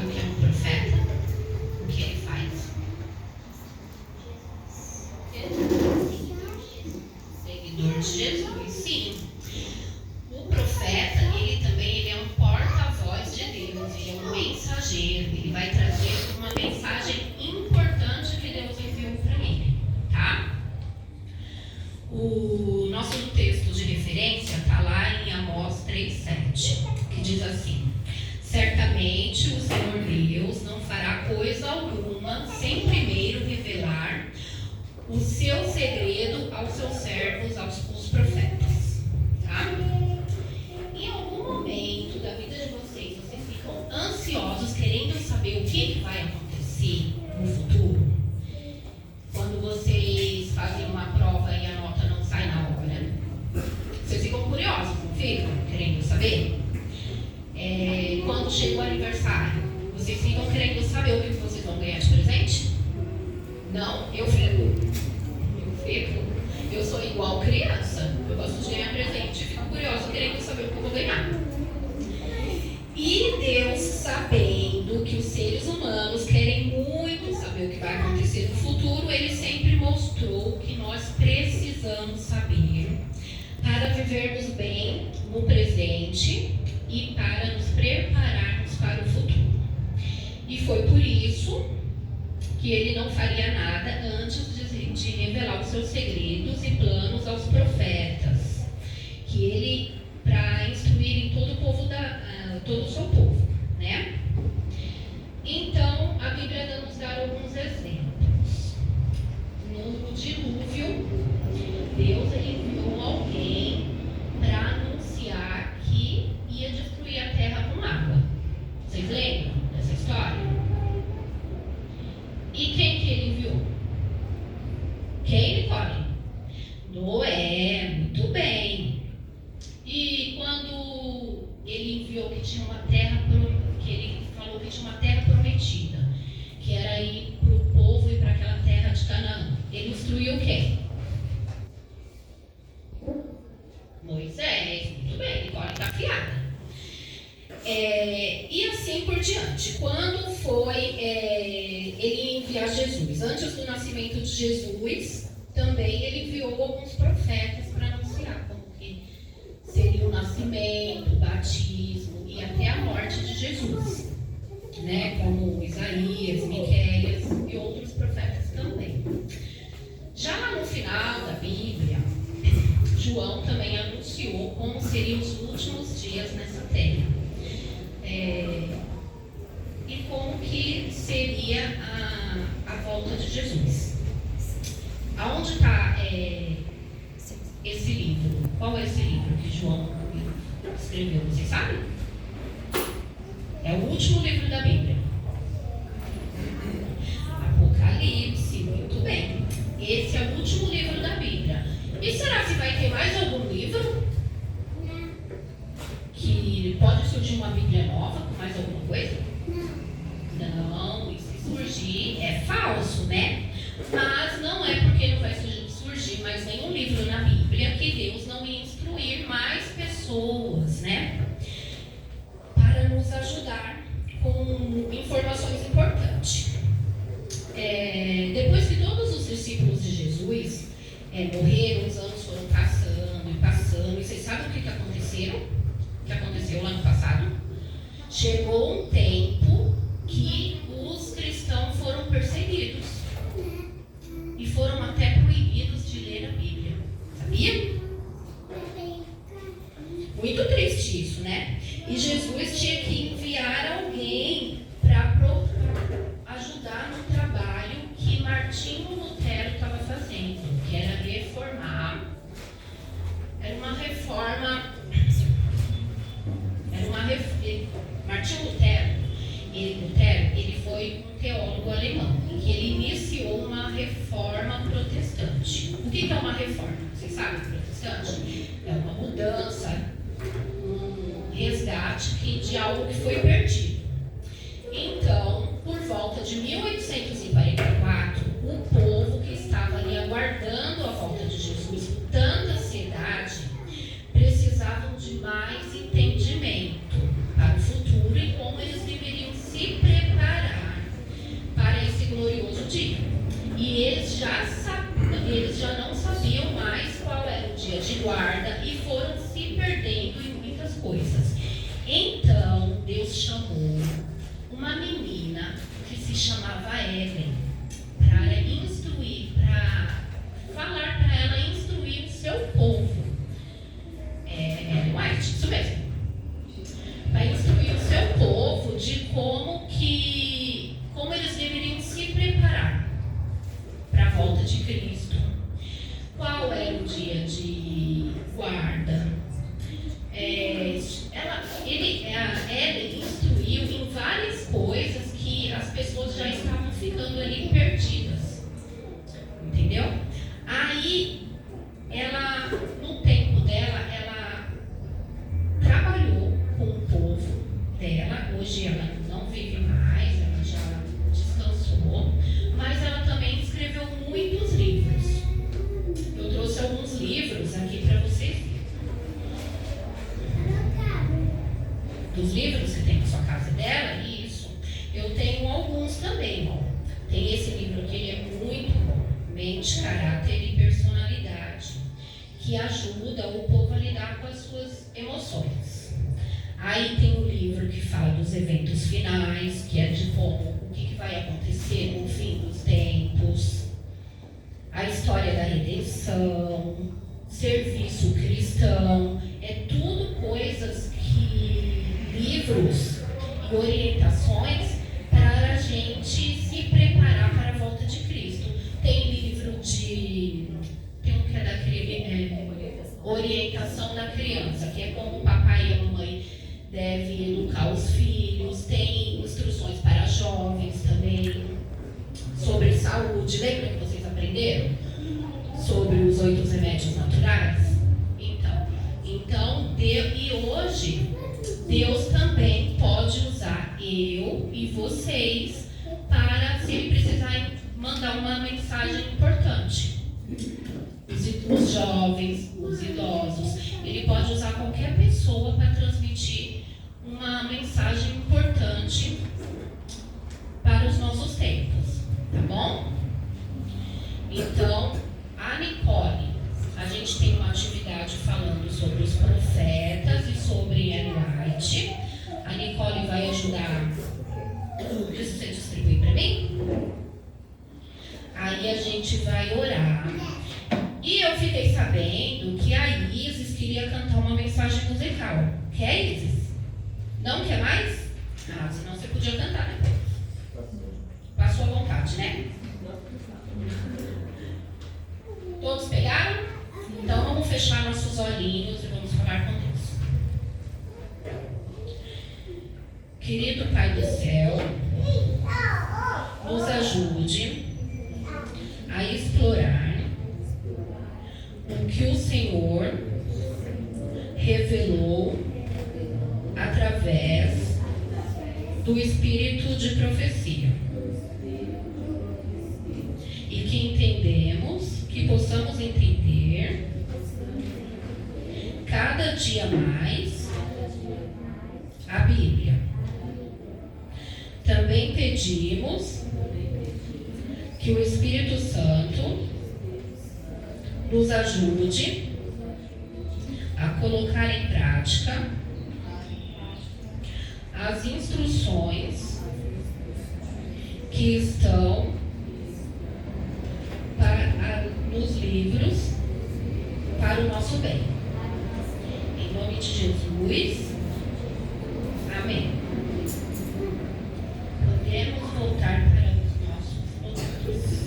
sabe o que é um profeta? O que ele faz? Seguidor de Jesus, sim. O profeta, ele é um porta-voz de Deus, ele é um mensageiro, ele vai trazer uma mensagem importante que Deus enviou para ele, tá? O nosso texto de referência está lá em Amós 3,7, que diz assim: certamente o Senhor Deus não fará coisa alguma sem primeiro revelar o seu segredo aos seus servos, os profetas, tá? Em algum momento da vida de vocês ficam ansiosos, querendo saber o que vai acontecer no futuro? Quando vocês fazem uma prova e a nota não sai na hora, vocês ficam curiosos, não ficam? Querendo saber? Quando chega o aniversário, vocês ficam querendo saber o que vocês vão ganhar de presente? Não? Eu fico. Eu sou igual criança. Eu gosto de ganhar presente. Fico curiosa, querendo saber o que eu vou ganhar. E Deus, sabendo que os seres humanos querem muito saber o que vai acontecer no futuro, Ele sempre mostrou que nós precisamos saber para vivermos bem no presente e para nos prepararmos para o futuro. E foi por isso que Ele não faria nada antes de revelar os seus segredos e planos aos profetas, que Ele, para instruírem todo o povo todo o seu povo, né? Então, a Bíblia nos dá alguns exemplos. No dilúvio, Deus enviou alguém para anunciar que ia destruir a terra com água. Vocês lembram dessa história? E quem que ele enviou? Quem, Nicole? Noé, muito bem. E quando ele enviou que tinha uma terra, que ele falou que tinha uma terra prometida, que era ir para o povo e para aquela terra de Canaã, ele instruiu quem? Moisés, muito bem, Nicole está afiada. E assim por diante. Quando foi ele enviar Jesus? Antes do nascimento de Jesus, também ele enviou alguns profetas para anunciar como que seria o nascimento, o batismo e até a morte de Jesus, né? Como Isaías, Miqueias e outros profetas também. Já lá no final da Bíblia, João também anunciou como seriam os últimos dias nessa terra. E como que seria a volta de Jesus. Aonde está esse livro? Qual é esse livro que João escreveu? Vocês sabem? É o último livro da Bíblia. Apocalipse, muito bem. Esse é o último livro da Bíblia. E será que vai ter mais algum livro? Que pode surgir uma Bíblia nova com mais alguma coisa? Não, e se surgir é falso, né? Mas não é porque não vai surgir mais nenhum livro na Bíblia que Deus não ia instruir mais pessoas, né? Para nos ajudar com informações importantes. Depois que todos os discípulos de Jesus morreram, os anos foram passando, e vocês sabem o que aconteceu lá no passado? Chegou um tempo que os cristãos foram perseguidos e foram até proibidos de ler a Bíblia. Sabia? Muito triste isso, né? E Jesus tinha que enviar alguém para ajudar no trabalho que Martinho Lutero estava fazendo, que era reformar. Era uma reforma. Martinho Lutero, ele foi um teólogo alemão, em que ele iniciou uma reforma protestante. O que é uma reforma? Vocês sabem, protestante? É uma mudança, um resgate de algo que foi perdido. Então, por volta de 1844, o povo que estava ali aguardando a volta de Jesus com tanta ansiedade, precisavam de mais entendimento para o futuro e como eles deveriam se preparar eles já não sabiam mais qual era o dia de guarda e foram se perdendo em muitas coisas. Então, Deus chamou uma menina que se chamava Ellen para instruir, para falar para ela instruir o seu povo. Ellen White, isso mesmo. Para instruir o seu povo de como eles deveriam se preparar para a volta de Cristo. Qual era o dia de guarda? A Ellen instruiu em várias coisas que as pessoas já estavam ficando ali perdidas. Entendeu? Aí, no tempo dela, ela trabalhou com o povo dela. Hoje ela não vive mais, ela já descansou. Mas ela também escreveu muitos livros. Eu trouxe alguns livros aqui para vocês verem. Dos livros que tem na sua casa dela, isso. Eu tenho alguns também, ó. Tem esse livro aqui, ele é muito bom. Mente, Caráter e Personalidade, que ajuda o povo a lidar com as suas emoções. Aí tem o livro que fala dos eventos finais, que é de como, o que vai acontecer no fim dos tempos. A história da redenção, serviço cristão, é tudo coisas livros e orientações para a gente se preparar para a volta de Cristo. Tem livro tem um que é orientação da criança, que é como o papai e a mamãe devem educar os filhos. Tem instruções para jovens também, sobre saúde. Lembra que vocês aprenderam? Sobre os 8 remédios naturais? Então e hoje Deus também pode usar eu e vocês para, se Ele precisar mandar uma mensagem importante. Os jovens, os idosos, Ele pode usar qualquer pessoa para transmitir uma mensagem importante para os nossos tempos, tá bom? Então, a Nicole, a gente tem uma atividade falando sobre os profetas e sobre Ellen White. A Nicole vai ajudar. Isso você distribui para mim? Aí a gente vai orar. E eu fiquei sabendo que a Isis queria cantar uma mensagem musical. Quer, Isis? Não quer mais? Ah, senão você podia cantar depois. Passou à vontade, né? Todos pegaram? Então vamos fechar nossos olhinhos e vamos falar com Deus. Querido Pai do céu, nos ajude a explorar o que o Senhor revelou através do espírito de profecia. E que possamos entender cada dia mais a Bíblia. Também pedimos que o Espírito Santo nos ajude a colocar em prática as instruções que estão nos livros para o nosso bem. Em nome de Jesus, amém. Podemos voltar para os nossos lugares.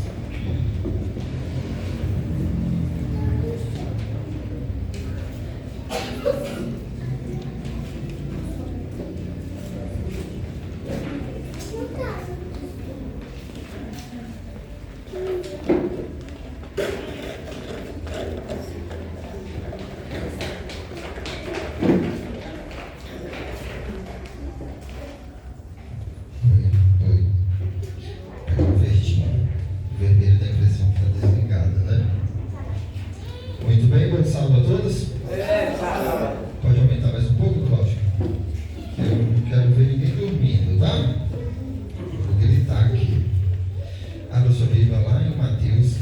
Abra sua Bíblia lá em Mateus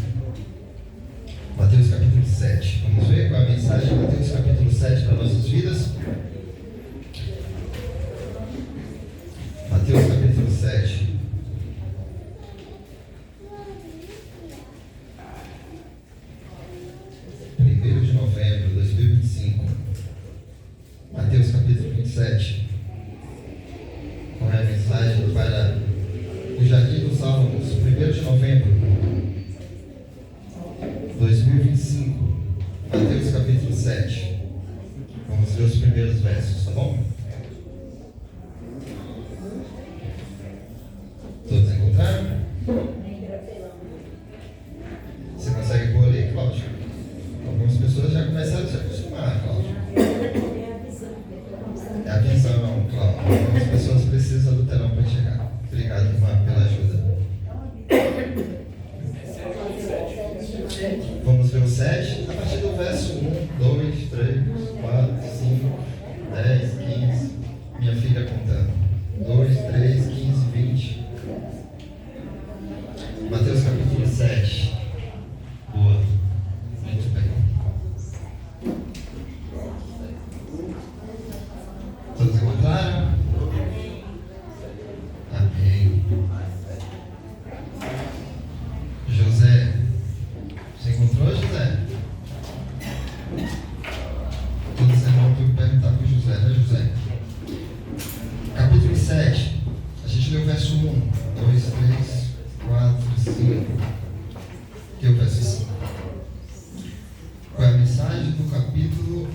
José. Você encontrou, José? Todo sermão eu perguntar para o José, né, José? Capítulo 7. A gente leu o verso 1, 2, 3, 4, 5. Aqui é o verso 5. Qual é a mensagem do capítulo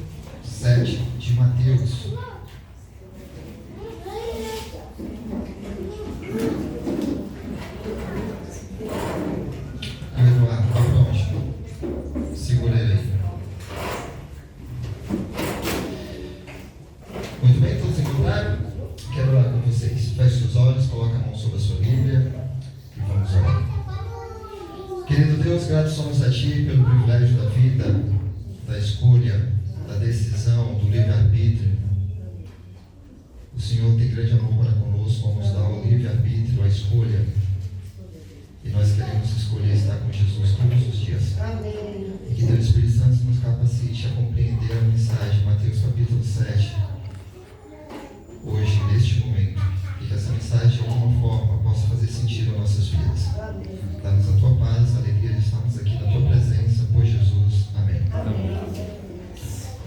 7 de Mateus? Eduardo, vai para onde? Segura ele aí. Muito bem, todos encontraram? Quero orar com vocês. Feche seus olhos, coloque a mão sobre a sua Bíblia e vamos orar. Querido Deus, gratos somos a Ti pelo privilégio da vida, da escolha, da decisão, do livre-arbítrio. O Senhor tem grande amor para conosco, nos dá o livre-arbítrio, a escolha. E nós queremos escolher estar com Jesus todos os dias. Amém. E que Deus Espírito Santo nos capacite a compreender a mensagem, Mateus capítulo 7. Hoje, neste momento, e que essa mensagem de alguma forma possa fazer sentido às nossas vidas. Dá-nos a Tua paz, a alegria de estarmos aqui na Tua presença, por Jesus. Amém. Amém.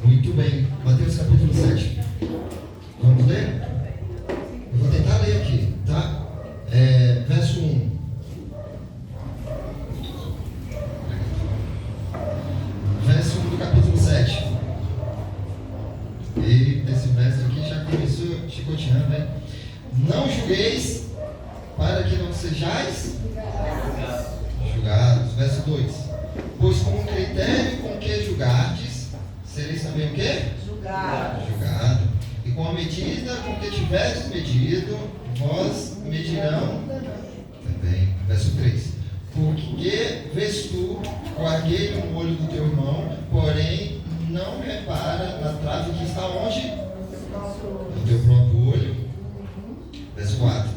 Muito bem, Mateus capítulo 7. Vamos ler? Eu vou tentar ler aqui, tá? Verso 1. Verso 1 do capítulo 7. E esse verso aqui já começou chicoteando, né? Não julgueis para que não sejais julgados. Verso 2. Pois com o critério com que julgardes, sereis também o quê? Julgado. E com a medida com que tiverdes medido, vós medirão também. Verso 3. Porque vês tu o argueiro no olho do teu irmão, porém não repara na trave que está onde? No teu próprio olho. Verso 4.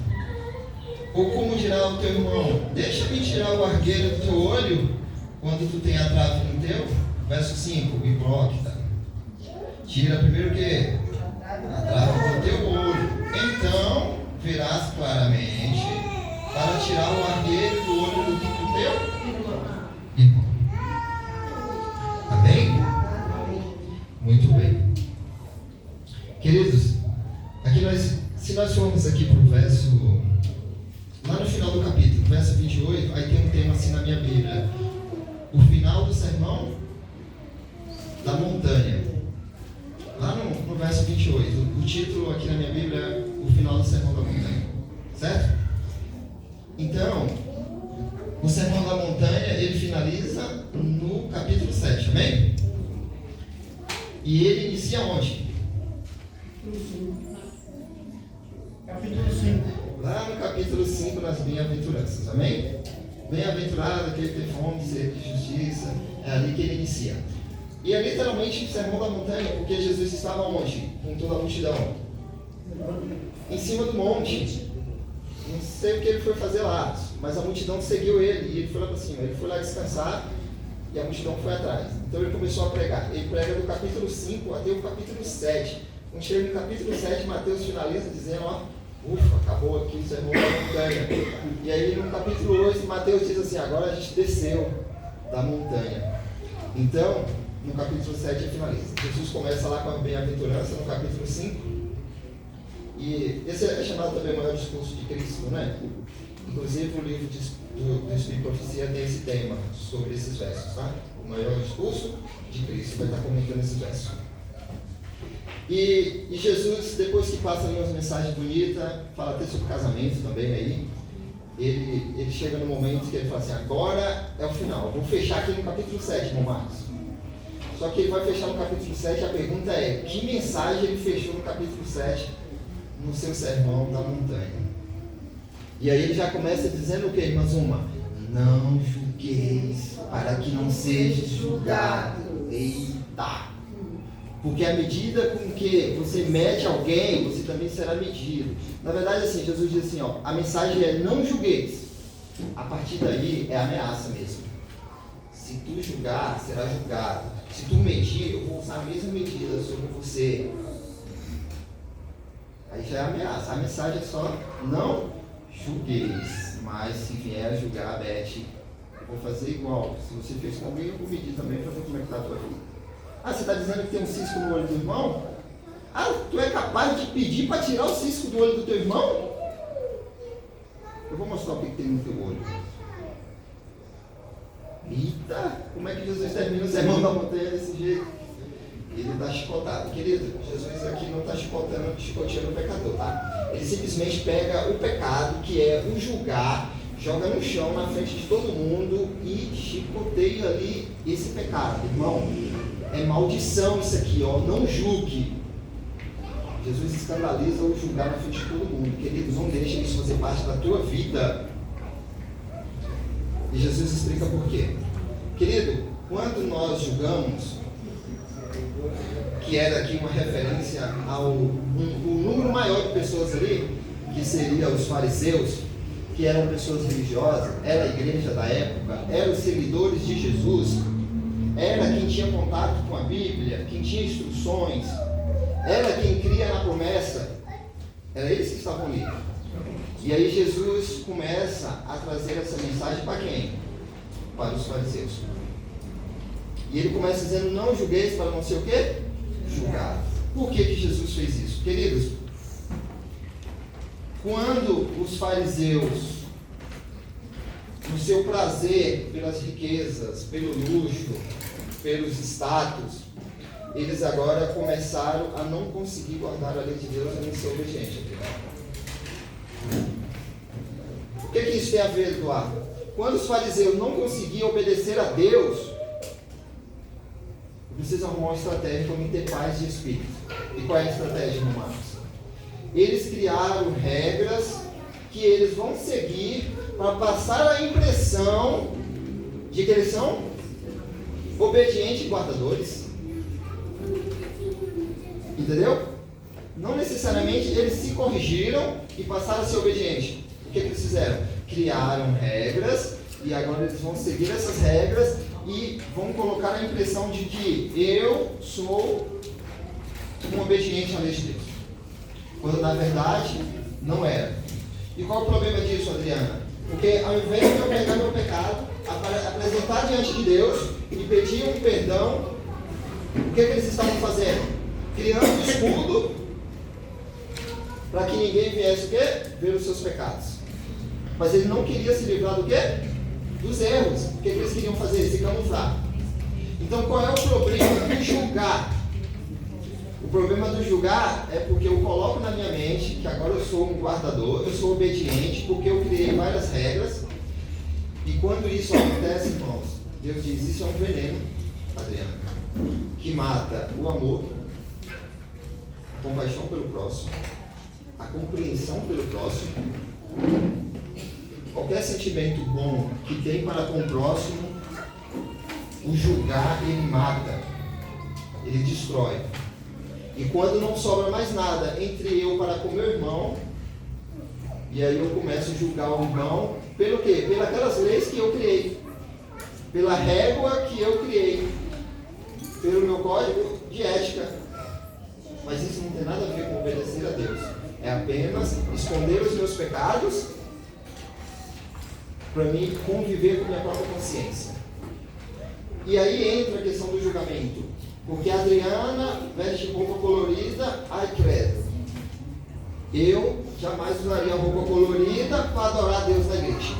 Ou como dirá o teu irmão, deixa-me tirar o argueiro do teu olho, quando tu tem a trave no teu? Verso 5. Hipócrita. Tira primeiro o quê? A trave do teu olho. Então verás claramente para tirar o argueiro do olho do teu irmão. Amém? Muito bem. Queridos, aqui se nós formos aqui para o verso, lá no final do capítulo, verso 28, aí tem um tema assim na minha Bíblia. O final do sermão da montanha. Lá no verso 28, o título aqui na minha Bíblia é o final do sermão da montanha. Certo? Então, o sermão da montanha, ele finaliza no capítulo 7, amém? E ele inicia onde? Capítulo 5. Lá no capítulo 5, nas bem-aventuranças, amém? Bem-aventurado aquele que tem fome de sede de justiça, é ali que ele inicia. E é literalmente o sermão da montanha, porque Jesus estava onde? Com toda a multidão. Em cima do monte. Não sei o que ele foi fazer lá, mas a multidão seguiu ele e ele foi lá para cima. Ele foi lá descansar e a multidão foi atrás. Então ele começou a pregar. Ele prega do capítulo 5 até o capítulo 7. Quando chega no capítulo 7, Mateus finaliza dizendo, ó, ufa, acabou aqui o sermão da montanha. E aí no capítulo 8, Mateus diz assim, agora a gente desceu da montanha. Então, no capítulo 7 ele finaliza. Jesus começa lá com a bem-aventurança no capítulo 5. E esse é chamado também o maior discurso de Cristo, né? Inclusive o livro do Espírito de Profecia tem esse tema sobre esses versos, tá? O maior discurso de Cristo vai estar comentando esses versos. E Jesus, depois que passa ali umas mensagens bonitas, fala até sobre casamento também aí, ele chega no momento que ele fala assim, agora é o final, vou fechar aqui no capítulo 7, irmão Marcos. Só que ele vai fechar no capítulo 7, a pergunta é, que mensagem ele fechou no capítulo 7 no seu sermão da montanha? E aí ele já começa dizendo o que, irmãs? Não julgueis para que não seja julgado. Eita! Porque à medida com que você mede alguém, você também será medido. Na verdade, assim, Jesus diz assim, ó, a mensagem é não julgueis. A partir daí é ameaça mesmo. Se tu julgar, será julgado. Se tu medir, eu vou usar a mesma medida sobre você. Aí já é ameaça. A mensagem é só não julgueis, mas se vier a julgar, Beth, vou fazer igual. Se você fez com alguém, eu vou pedir também para ver como é que está a tua vida. Ah, você está dizendo que tem um cisco no olho do irmão? Ah, tu é capaz de pedir para tirar o cisco do olho do teu irmão? Eu vou mostrar o que tem no teu olho. Eita, como é que Jesus termina o sermão da montanha desse jeito? Ele está chicotado. Querido, Jesus aqui não está chicoteando o pecador, tá? Ele simplesmente pega o pecado, que é o julgar, joga no chão na frente de todo mundo e chicoteia ali esse pecado. Irmão, é maldição isso aqui, ó. Não julgue. Jesus escandaliza o julgar na frente de todo mundo. Querido, não deixe isso fazer parte da tua vida. E Jesus explica por quê. Querido, quando nós julgamos, que era aqui uma referência ao um número maior de pessoas ali, que seriam os fariseus, que eram pessoas religiosas, era a igreja da época, eram os seguidores de Jesus, era quem tinha contato com a Bíblia, quem tinha instruções, era quem cria na promessa, era eles que estavam ali. E aí Jesus começa a trazer essa mensagem para quem? Para os fariseus. E ele começa dizendo, não julgueis para não ser o quê? Julgado. Por que Jesus fez isso? Queridos, quando os fariseus, no seu prazer pelas riquezas, pelo luxo, pelos status, eles agora começaram a não conseguir guardar a lei de Deus e não ser obedientes. O que isso tem a ver, Eduardo? Quando os fariseus não conseguiam obedecer a Deus, precisam arrumar uma estratégia para ter paz de espírito. E qual é a estratégia, irmãos? Eles criaram regras que eles vão seguir para passar a impressão de que eles são obedientes e guardadores. Entendeu? Não necessariamente eles se corrigiram e passaram a ser obedientes. O que eles fizeram? Criaram regras e agora eles vão seguir essas regras e vão colocar a impressão de que eu sou um obediente à lei de Deus. Quando na verdade não era. E qual é o problema disso, Adriana? Porque ao invés de eu pegar meu pecado, apresentar diante de Deus e pedir um perdão, o que eles estavam fazendo? Criando um escudo para que ninguém viesse o quê? Ver os seus pecados. Mas ele não queria se livrar do quê? Dos erros. O que eles queriam fazer? Se camuflar. Então qual é o problema do julgar? O problema do julgar é porque eu coloco na minha mente que agora eu sou um guardador, eu sou obediente, porque eu criei várias regras. E quando isso acontece, irmãos, Deus diz, isso é um veneno, Adriana, que mata o amor, a compaixão pelo próximo, a compreensão pelo próximo. Qualquer sentimento bom que tem para com o próximo, o julgar, ele mata, ele destrói. E quando não sobra mais nada entre eu para com meu irmão, e aí eu começo a julgar o irmão, pelo quê? Pelas leis que eu criei, pela régua que eu criei, pelo meu código de ética. Mas isso não tem nada a ver com obedecer a Deus. É apenas esconder os meus pecados para mim conviver com minha própria consciência. E aí entra a questão do julgamento. Porque a Adriana veste roupa colorida, ai credo. Eu jamais usaria roupa colorida para adorar a Deus na igreja.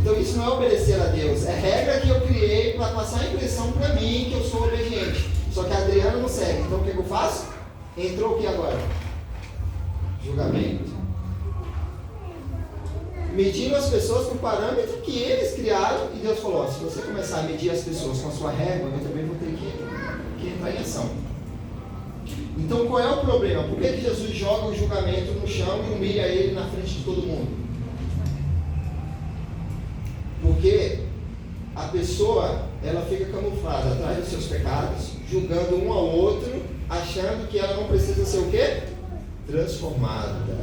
Então isso não é obedecer a Deus, é regra que eu criei para passar a impressão para mim que eu sou obediente. Só que a Adriana não segue. Então o que eu faço? Entrou o que agora? Julgamento. Medindo as pessoas com o parâmetro que eles criaram, e Deus falou, se você começar a medir as pessoas com a sua régua, eu também vou ter que entrar em ação. Então qual é o problema? Por que Jesus joga o julgamento no chão e humilha ele na frente de todo mundo? Porque a pessoa, ela fica camuflada atrás dos seus pecados, julgando um ao outro, achando que ela não precisa ser o quê? Transformada.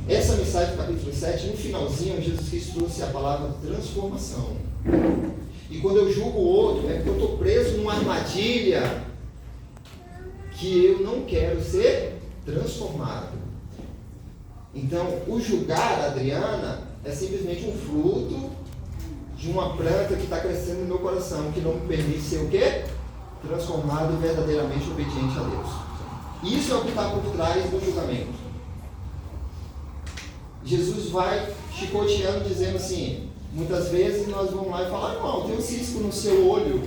Essa mensagem do capítulo 7, no finalzinho, Jesus Cristo trouxe a palavra transformação. E quando eu julgo o outro, é porque eu estou preso numa armadilha que eu não quero ser transformado. Então, o julgar a Adriana é simplesmente um fruto de uma planta que está crescendo no meu coração, que não me permite ser o quê? Transformado verdadeiramente obediente a Deus. Isso é o que está por trás do julgamento. Jesus vai chicoteando, dizendo assim, muitas vezes nós vamos lá e falamos, irmão, tem um cisco no seu olho,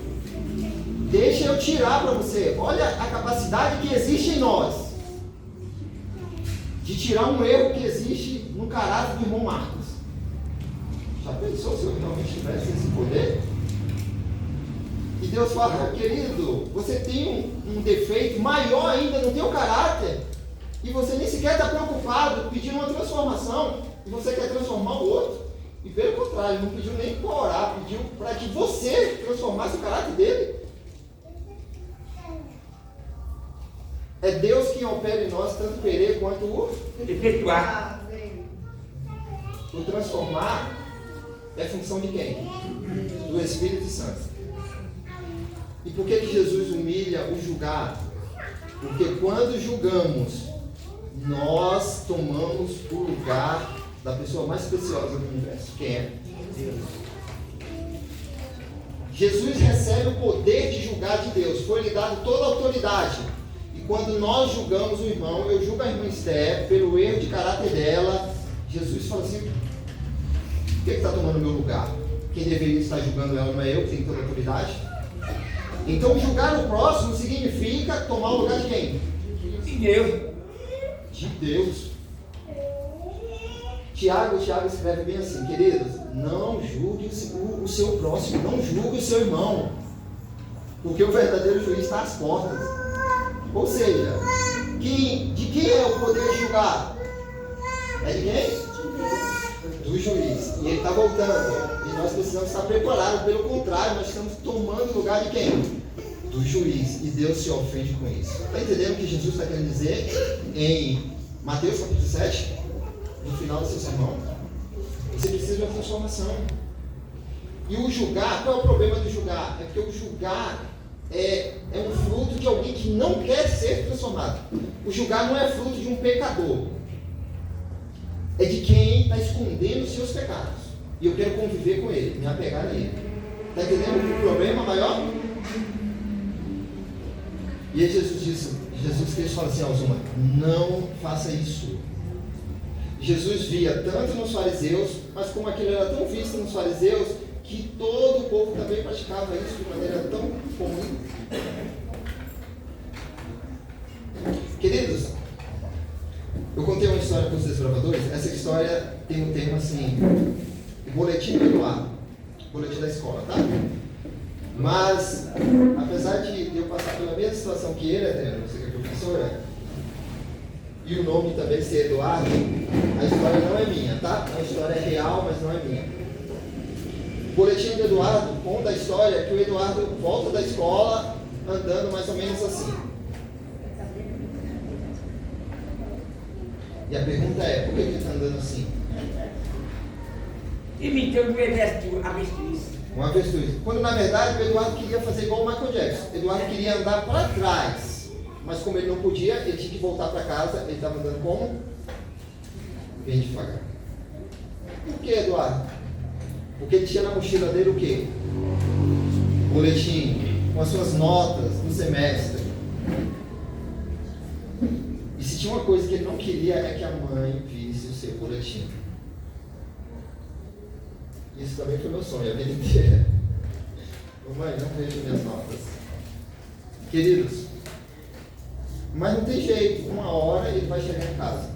deixa eu tirar para você. Olha a capacidade que existe em nós de tirar um erro que existe no caráter do irmão Marcos. Já pensou se eu realmente tivesse esse poder? E Deus fala, querido, você tem um defeito maior ainda no teu caráter, e você nem sequer está preocupado pedindo uma transformação, e você quer transformar o outro. E pelo contrário, não pediu nem para orar, pediu para que você transformasse o caráter dele. É Deus quem opera em nós tanto querer quanto o efetuar. O transformar é função de quem? Do Espírito Santo. E por que Jesus humilha o julgar? Porque quando julgamos, nós tomamos o lugar da pessoa mais preciosa do universo. Quem é? Deus. Jesus recebe o poder de julgar de Deus. Foi-lhe dado toda a autoridade. E quando nós julgamos o irmão, eu julgo a irmã Esther pelo erro de caráter dela, Jesus fala assim, quem está tomando o meu lugar? Quem deveria estar julgando ela não é eu, que tenho toda a autoridade? Então julgar o próximo significa tomar o lugar de quem? De Deus. De Deus. Tiago escreve bem assim, queridos, não julgue o seu próximo, não julgue o seu irmão, porque o verdadeiro juiz está às portas. Ou seja, de quem é o poder de julgar? É de quem? Do juiz. E ele está voltando. E nós precisamos estar preparados. Pelo contrário, nós estamos tomando o lugar de quem? Do juiz. E Deus se ofende com isso. Está entendendo o que Jesus está querendo dizer em Mateus capítulo 7? No final do seu sermão? Você precisa de uma transformação. E o julgar, qual é o problema do julgar? É porque o julgar é um fruto de alguém que não quer ser transformado. O julgar não é fruto de um pecador. É de quem está escondendo os seus pecados. E eu quero conviver com ele, me apegar a ele. Está entendendo o problema maior? E aí Jesus Cristo fala assim, Alzuma, não faça isso. Jesus via tanto nos fariseus, mas como aquilo era tão visto nos fariseus, que todo o povo também praticava isso de maneira tão comum. Queridos, eu contei uma história para os desbravadores. Essa história tem um tema assim, o boletim do Eduardo, boletim da escola, tá? Mas, apesar de eu passar pela mesma situação que ele, até você que é professora, e o nome também ser Eduardo, a história não é minha, tá? A história é real, mas não é minha. O boletim do Eduardo conta a história que o Eduardo volta da escola andando mais ou menos assim. E a pergunta é, por que ele está andando assim? Imitando o exército avestruz. Um avestruz. Quando na verdade o Eduardo queria fazer igual o Michael Jackson. Eduardo queria andar para trás. Mas como ele não podia, ele tinha que voltar para casa. Ele estava andando como? Bem devagar. Por que, Eduardo? Porque ele tinha na mochila dele o quê? Boletim, com as suas notas do semestre. E se tinha uma coisa que ele não queria é que a mãe visse o seu boletim. Isso também foi meu sonho a vida inteira. Mãe, não vejo minhas notas. Queridos, mas não tem jeito, uma hora ele vai chegar em casa.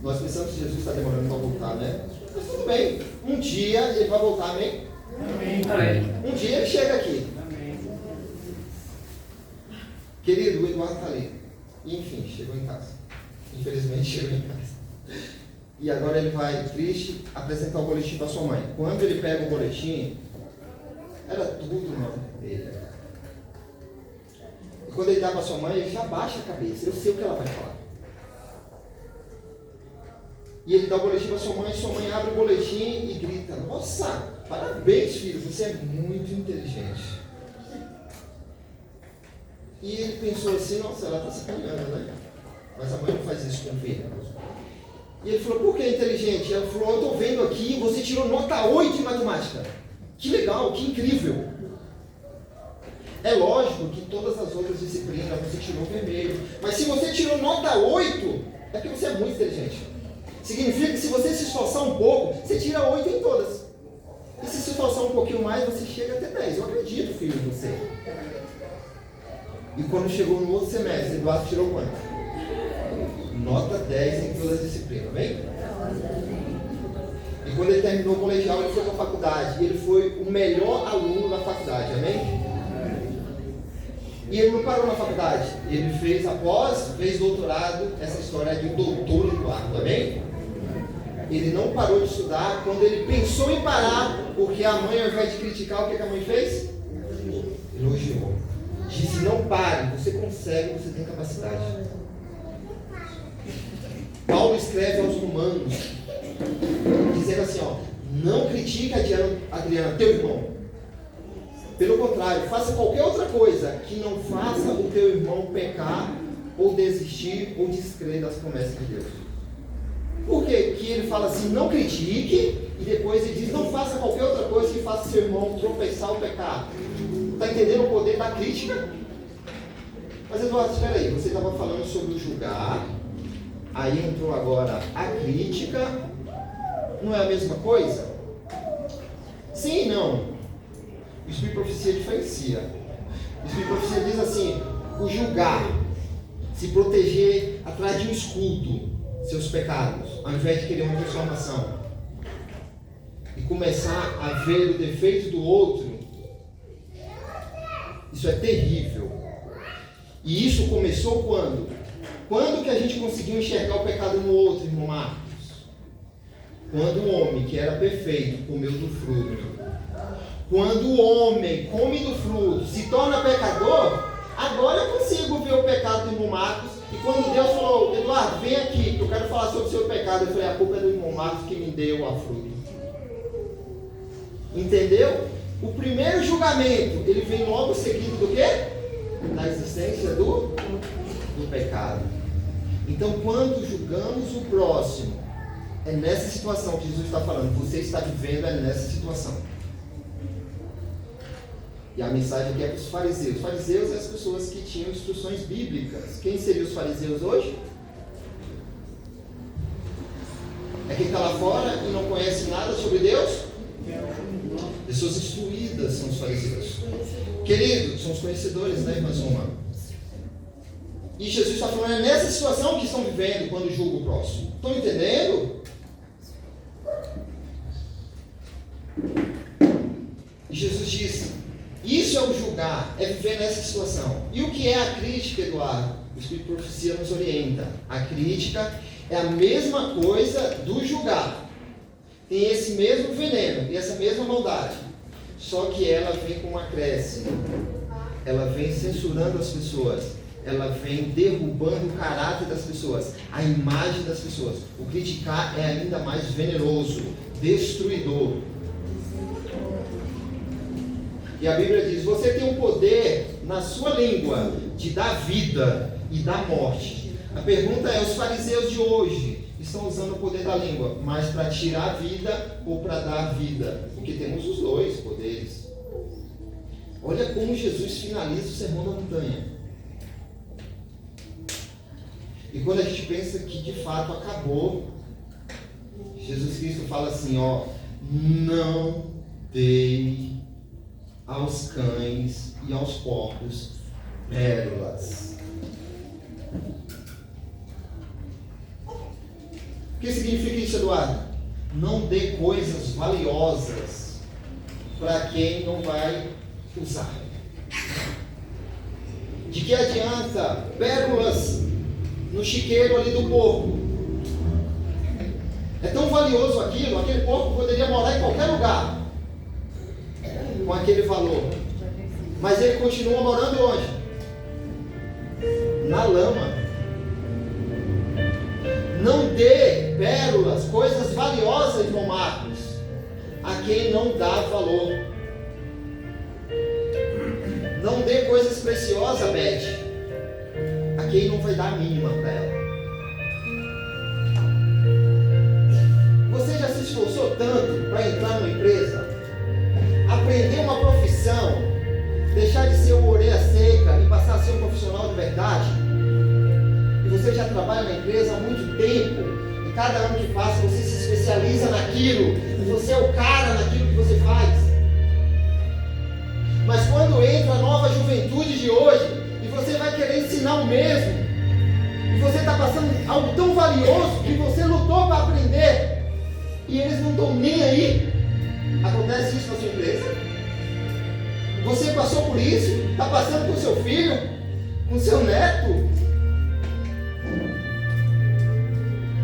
Nós pensamos que Jesus está demorando para voltar, né? Mas tudo bem, um dia ele vai voltar, amém? Amém. Um dia ele chega aqui. Amém. Querido, o Eduardo está ali. E, enfim, chegou em casa. Infelizmente chegou em casa. E agora ele vai, triste, apresentar o boletim para sua mãe. Quando ele pega o boletim, era tudo no nome dele. E quando ele dá para sua mãe, ele já baixa a cabeça. Eu sei o que ela vai falar. E ele dá o boletim para sua mãe abre o boletim e grita, nossa, parabéns filho, você é muito inteligente. E ele pensou assim, nossa, ela está sacaneando, né? mas a mãe não faz isso com o filho. E ele falou, por que é inteligente? Ela falou, eu estou vendo aqui, você tirou nota 8 em matemática. Que legal, que incrível. É lógico que todas as outras disciplinas você tirou vermelho. Mas se você tirou nota 8, é porque você é muito inteligente. Significa que se você se esforçar um pouco, você tira 8 em todas. E se esforçar um pouquinho mais, você chega até 10. Eu acredito, filho, em você. E quando chegou no outro semestre, Eduardo tirou quanto? Nota 10 em todas as disciplinas, amém? E quando ele terminou o colegial, ele foi para a faculdade. E ele foi o melhor aluno da faculdade, amém? E ele não parou na faculdade. Ele fez fez doutorado. Essa história é de um doutor Eduardo, amém? Ele não parou de estudar. Quando ele pensou em parar, porque a mãe, ao invés de criticar, o que a mãe fez? Elogiou. Disse, não pare, você consegue, você tem capacidade. Paulo escreve aos Romanos, dizendo assim, ó, não critique Adriana, teu irmão. Pelo contrário, faça qualquer outra coisa que não faça o teu irmão pecar, ou desistir, ou descrer das promessas de Deus. Por quê? Que ele fala assim, não critique, e depois ele diz, não faça qualquer outra coisa que faça seu irmão tropeçar ou pecar. Está entendendo o poder da crítica? Mas Eduardo, espera aí, você estava falando sobre o julgar, aí entrou agora a crítica, não é a mesma coisa? Sim e não. O Espírito de Profecia diferencia. O Espírito de Profecia diz assim, o julgar, se proteger atrás de um escudo, seus pecados, ao invés de querer uma transformação, e começar a ver o defeito do outro, isso é terrível. E isso começou quando? Quando que a gente conseguiu enxergar o pecado no outro, irmão Marcos? Quando o homem que era perfeito comeu do fruto. Quando o homem come do fruto, se torna pecador, agora eu consigo ver o pecado do irmão Marcos. E quando Deus falou, Eduardo, vem aqui, que eu quero falar sobre o seu pecado, eu falei, a culpa é do irmão Marcos que me deu a fruta. Entendeu? O primeiro julgamento, ele vem logo seguido do quê? Da existência do pecado. Então, quando julgamos o próximo, é nessa situação que Jesus está falando. Você está vivendo nessa situação. E a mensagem aqui é para os fariseus. Os fariseus são as pessoas que tinham instruções bíblicas. Quem seriam os fariseus hoje? É quem está lá fora e não conhece nada sobre Deus? Pessoas instruídas são os fariseus. Queridos, são os conhecedores, né, irmã Zuma? E Jesus está falando, é nessa situação que estão vivendo quando julga o próximo. Estão entendendo? E Jesus disse, isso é o julgar, é viver nessa situação. E o que é a crítica, Eduardo? O Espírito de Profecia nos orienta. A crítica é a mesma coisa do julgar. Tem esse mesmo veneno e essa mesma maldade. Só que ela vem com um acréscimo. Ela vem censurando as pessoas. Ela vem derrubando o caráter das pessoas, a imagem das pessoas. O criticar é ainda mais venenoso, destruidor. E a Bíblia diz, você tem o poder na sua língua de dar vida e dar morte. A pergunta é, os fariseus de hoje estão usando o poder da língua, mas para tirar a vida ou para dar vida? Porque temos os dois poderes. Olha como Jesus finaliza o Sermão da Montanha. E quando a gente pensa que de fato acabou, Jesus Cristo fala assim, ó, não dei aos cães e aos porcos pérolas. O que significa isso, Eduardo? Não dê coisas valiosas para quem não vai usar. De que adianta pérolas no chiqueiro ali do porco? É tão valioso aquilo, aquele porco poderia morar em qualquer lugar com aquele valor, mas ele continua morando onde? Na lama. Não dê pérolas, coisas valiosas, irmão Marcos, a quem não dá valor. Não dê coisas preciosas, Beth, a quem não vai dar a mínima para ela. esforçou tanto para entrar numa empresa, aprender uma profissão, deixar de ser uma orelha seca e passar a ser um profissional de verdade, e você já trabalha na empresa há muito tempo, e cada ano que passa você se especializa naquilo, e você é o cara naquilo que você faz. Mas quando entra a nova juventude de hoje, e você vai querer ensinar o mesmo, e você está passando algo tão valioso que você lutou para aprender, e eles não estão nem aí. Acontece isso na sua empresa? Você passou por isso? Está passando com o seu filho? Com o seu neto?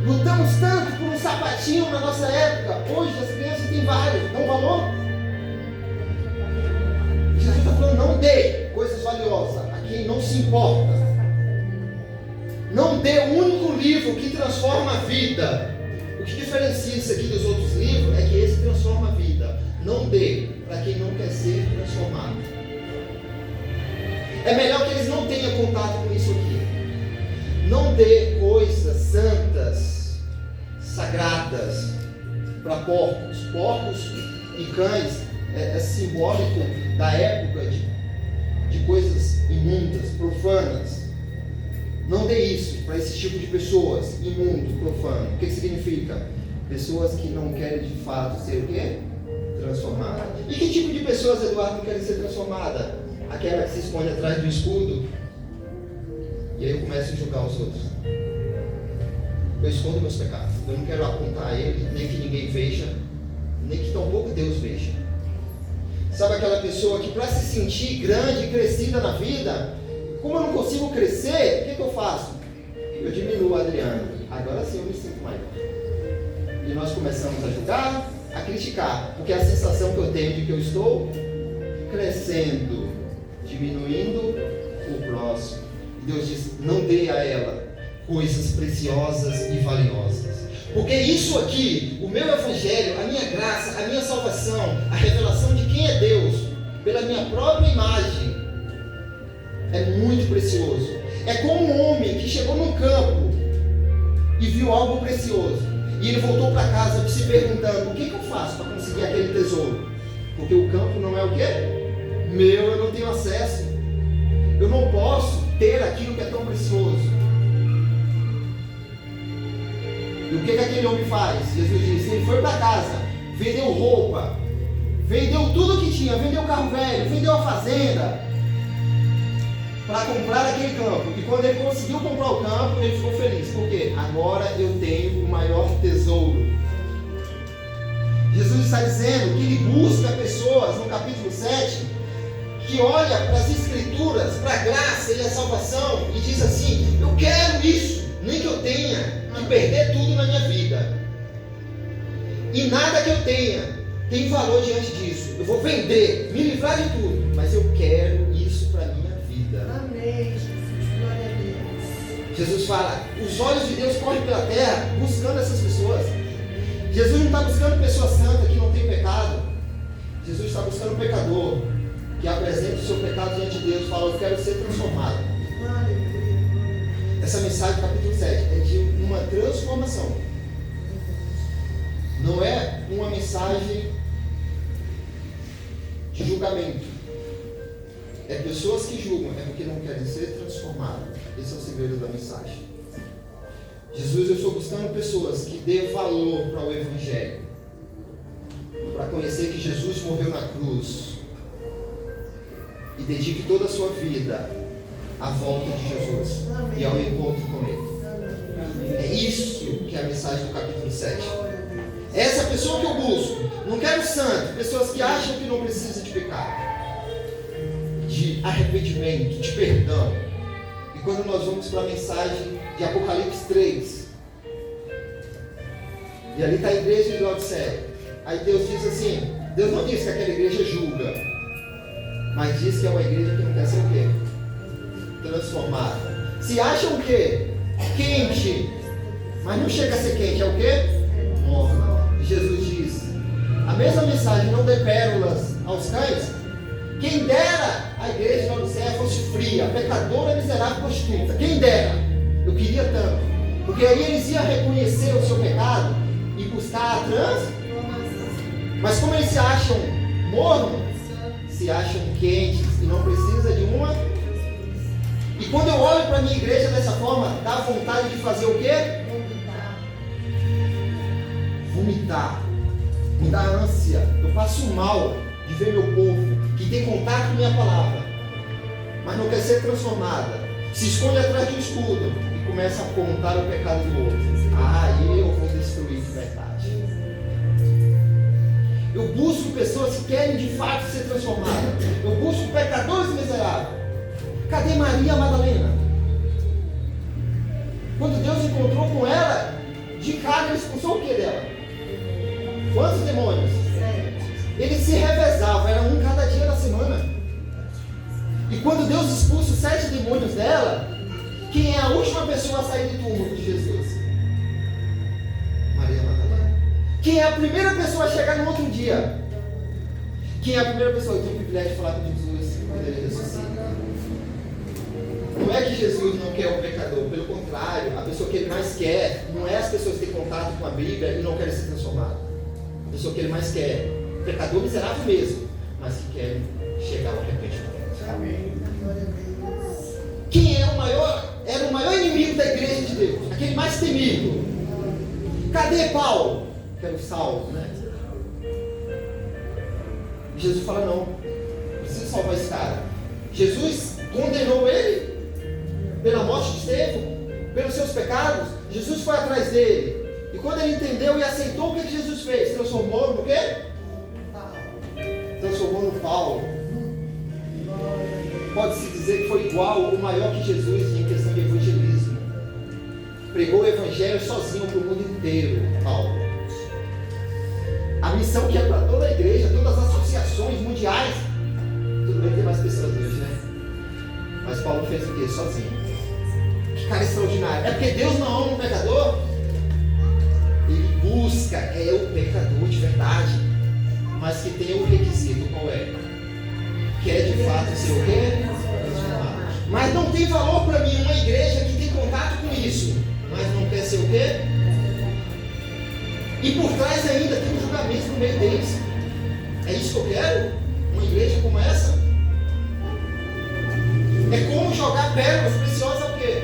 Lutamos tanto por um sapatinho na nossa época. Hoje as crianças têm vários. Dão valor? Jesus está falando, não dê coisas valiosas a quem não se importa. Não dê o único livro que transforma a vida. O que diferencia isso aqui dos outros livros é que esse transforma a vida. Não dê para quem não quer ser transformado. É melhor que eles não tenham contato com isso aqui. Não dê coisas santas, sagradas, para porcos. Porcos e cães é simbólico da época de coisas imundas, profanas. Não dê isso para esse tipo de pessoas, imundo, profano. O que significa? Pessoas que não querem de fato ser o quê? Transformadas. E que tipo de pessoas, Eduardo, não querem ser transformadas? Aquela que se esconde atrás do escudo. E aí eu começo a julgar os outros. Eu escondo meus pecados. Eu não quero apontar ele, nem que ninguém veja, nem que tampouco Deus veja. Sabe aquela pessoa que para se sentir grande e crescida na vida, como eu não consigo crescer, o que eu faço? Eu diminuo o Adriano. Agora sim eu me sinto maior. E nós começamos a julgar, a criticar, porque é a sensação que eu tenho de que eu estou crescendo, diminuindo o próximo. E Deus diz, não dê a ela coisas preciosas e valiosas. Porque isso aqui, o meu evangelho, a minha graça, a minha salvação, a revelação de quem é Deus, pela minha própria imagem, é muito precioso. É como um homem que chegou num campo e viu algo precioso. E ele voltou para casa se perguntando, o que eu faço para conseguir aquele tesouro? Porque o campo não é o quê? Meu, eu não tenho acesso. Eu não posso ter aquilo que é tão precioso. E o que aquele homem faz? Jesus disse, ele foi para casa, vendeu roupa, vendeu tudo que tinha, vendeu o carro velho, vendeu a fazenda, para comprar aquele campo. E quando ele conseguiu comprar o campo, ele ficou feliz. Por quê? Agora eu tenho o maior tesouro. Jesus está dizendo que ele busca pessoas, no capítulo 7, que olha para as escrituras, para a graça e a salvação, e diz assim, eu quero isso, nem que eu tenha que perder tudo na minha vida. E nada que eu tenha tem valor diante disso. Eu vou vender, me livrar de tudo, mas eu quero isso para a minha vida. Amém, Jesus, glória a Deus. Jesus fala, os olhos de Deus correm pela terra buscando essas pessoas. Jesus não está buscando pessoa santa que não tem pecado. Jesus está buscando um pecador que apresenta o seu pecado diante de Deus e fala, eu quero ser transformado. Essa mensagem do capítulo 7 é de uma transformação. Não é uma mensagem de julgamento. É pessoas que julgam, é porque não querem ser transformadas. Esse é o segredo da mensagem. Jesus, eu estou buscando pessoas que dêem valor para o Evangelho, para conhecer que Jesus morreu na cruz e dedique toda a sua vida à volta de Jesus e ao encontro com Ele. É isso que é a mensagem do capítulo 7. É essa pessoa que eu busco. Não quero santo, pessoas que acham que não precisam de pecado, de arrependimento, de perdão. E quando nós vamos para a mensagem de Apocalipse 3, e ali está a igreja de Laodiceia, aí Deus diz assim, Deus não diz que aquela igreja julga, mas diz que é uma igreja que não quer ser o quê? Transformada. Se acham o quê? Quente, mas não chega a ser quente, é o quê? Morna. Jesus diz, a mesma mensagem, não dê pérolas aos cães. Quem dera a igreja de Laodiceia fosse fria, pecadora, miserável, prostituta. Quem dera. Eu queria tanto. Porque aí eles iam reconhecer o seu pecado e buscar a transformação. Mas como eles se acham mornos, se acham quentes e não precisa de uma. E quando eu olho para a minha igreja dessa forma, dá vontade de fazer o quê? Vomitar. Me dá ânsia. Eu passo mal de ver meu povo que tem contato com minha palavra, mas não quer ser transformada. Se esconde atrás de um escudo e começa a apontar o pecado do outro. Aí eu vou destruir de verdade. Eu busco pessoas que querem de fato ser transformadas. Eu busco pecadores miseráveis. Cadê Maria Madalena? Quando Deus encontrou com ela, de cara ele expulsou o que dela? Quantos demônios? Eles se revezavam, era um cada dia da semana. E quando Deus expulsa os 7 demônios dela, quem é a última pessoa a sair do túmulo de Jesus? Maria Madalena. Quem é a primeira pessoa a chegar no outro dia? Quem é a primeira pessoa que tem o privilégio de falar com Jesus quando ele ressuscita? Não é que Jesus não quer o pecador, pelo contrário, a pessoa que ele mais quer não é as pessoas que têm contato com a Bíblia e não querem ser transformadas. A pessoa que ele mais quer, pecador miserável mesmo, mas que querem chegar ao arrependimento. Amém. Quem era o maior inimigo da igreja de Deus, aquele mais temido. Cadê Paulo? Que era o Saulo, né? E Jesus fala, não precisa salvar esse cara. Jesus condenou ele pela morte de Estevão, pelos seus pecados. Jesus foi atrás dele. E quando ele entendeu e aceitou, o que Jesus fez? Transformou no quê? Transformou no Paulo. Pode-se dizer que foi igual ou maior que Jesus em questão de evangelismo. Pregou o evangelho sozinho para o mundo inteiro, Paulo. A missão que é para toda a igreja, todas as associações mundiais. Tudo bem que tem mais pessoas hoje, né? Mas Paulo fez o quê? Sozinho. Que cara extraordinário. É porque Deus não ama um pecador? Ele busca, o pecador de verdade, mas que tem um requisito, qual é? Quer de fato ser o quê? Mas não tem valor para mim uma igreja que tem contato com isso, mas não quer ser o quê? E por trás ainda tem um julgamento no meio deles. É isso que eu quero? Uma igreja como essa? É como jogar pérolas preciosas ao quê?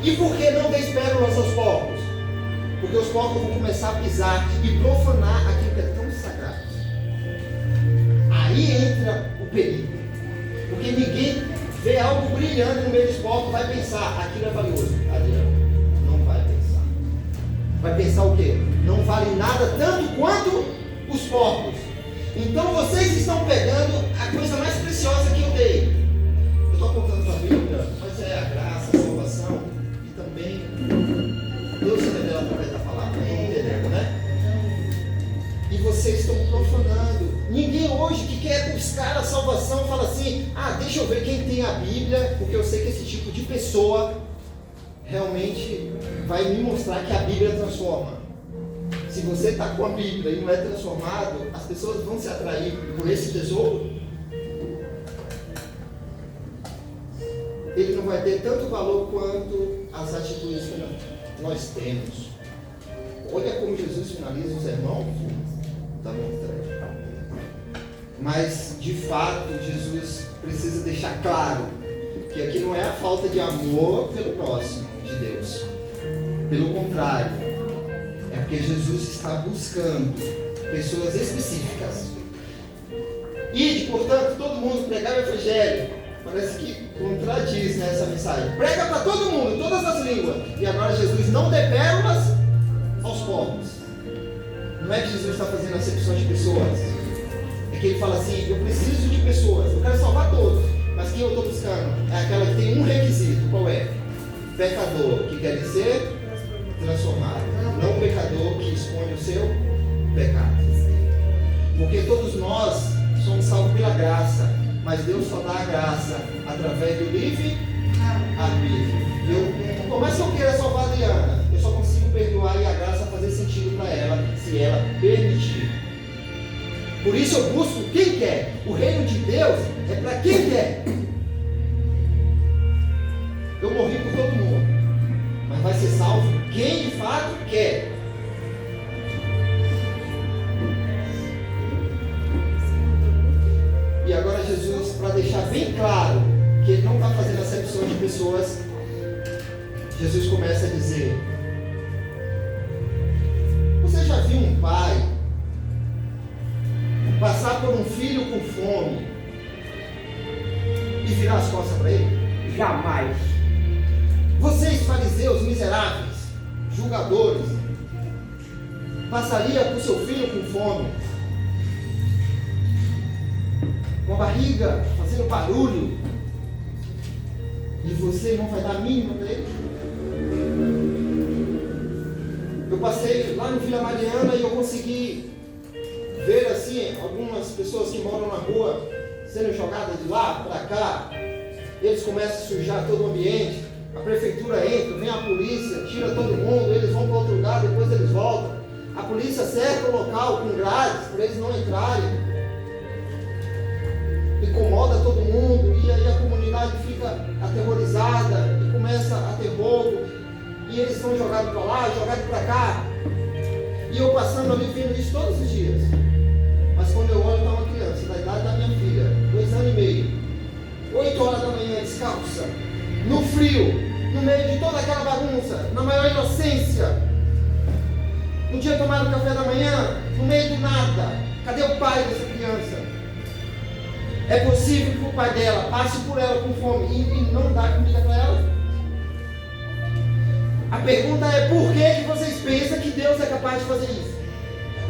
E por que não deis pérolas aos porcos? Porque os porcos vão começar a pisar e profanar aquilo que é tão sagrado. Aí entra o perigo. Porque ninguém vê algo brilhando no meio dos porcos, vai pensar, aquilo é valioso. Adriano, não vai pensar. Vai pensar o quê? Não vale nada tanto quanto os porcos. Então vocês estão pegando a coisa mais preciosa que eu dei. Eu estou apontando para a Bíblia, mas é a graça, a salvação e também Deus se revela através da palavra, não entendendo, né? E vocês estão profanando. Ninguém hoje que quer buscar a salvação fala assim, deixa eu ver quem tem a Bíblia, porque eu sei que esse tipo de pessoa realmente vai me mostrar que a Bíblia transforma. Se você está com a Bíblia e não é transformado, as pessoas vão se atrair por esse tesouro. Ele não vai ter tanto valor quanto as atitudes que nós temos. Olha como Jesus finaliza o sermão da montanha. Mas, de fato, Jesus precisa deixar claro que aqui não é a falta de amor pelo próximo de Deus. Pelo contrário, é porque Jesus está buscando pessoas específicas. Ide, portanto, todo mundo pregar o Evangelho. Parece que contradiz nessa mensagem. Prega para todo mundo, todas as línguas. E agora Jesus não dê pérolas aos povos. Não é que Jesus está fazendo acepção de pessoas. É que ele fala assim, eu preciso de pessoas, eu quero salvar todos. Mas quem eu estou buscando? É aquela que tem um requisito. Qual é? Pecador que quer ser transformado. Não pecador que esconde o seu pecado. Porque todos nós somos salvos pela graça. Mas Deus só dá a graça através do livre arbítrio. Por mais que eu queira salvar a Adriana, eu só consigo perdoar e a graça fazer sentido para ela, se ela permitir. Por isso eu busco quem quer. O reino de Deus é para quem quer. Eu morri por todo mundo, mas vai ser salvo quem de fato quer. bem claro que ele não está fazendo acepção de pessoas, Jesus começa a dizer: você já viu um pai passar por um filho com fome e virar as costas para ele? Jamais. Vocês, fariseus miseráveis, julgadores, passaria por seu filho com fome, com a barriga fazendo barulho, e você não vai dar a mínima para ele? Eu passei lá no Vila Mariana e eu consegui ver assim algumas pessoas que moram na rua sendo jogadas de lá para cá. Eles começam a sujar todo o ambiente, a prefeitura entra, vem a polícia, tira todo mundo, eles vão para outro lugar, depois eles voltam. A polícia cerca o local com grades para eles não entrarem. Incomoda todo mundo, e aí a comunidade fica aterrorizada e começa a ter roubo, e eles são jogados para lá, jogados para cá. E eu passando ali vendo isso todos os dias. Mas quando eu olho para uma criança da idade da minha filha, 2 anos e meio, 8 horas da manhã, descalça, no frio, no meio de toda aquela bagunça, na maior inocência, no dia tomaram café da manhã, no meio do nada, cadê o pai dessa criança? É possível que o pai dela passe por ela com fome e não dá comida para ela? A pergunta é: por que vocês pensam que Deus é capaz de fazer isso?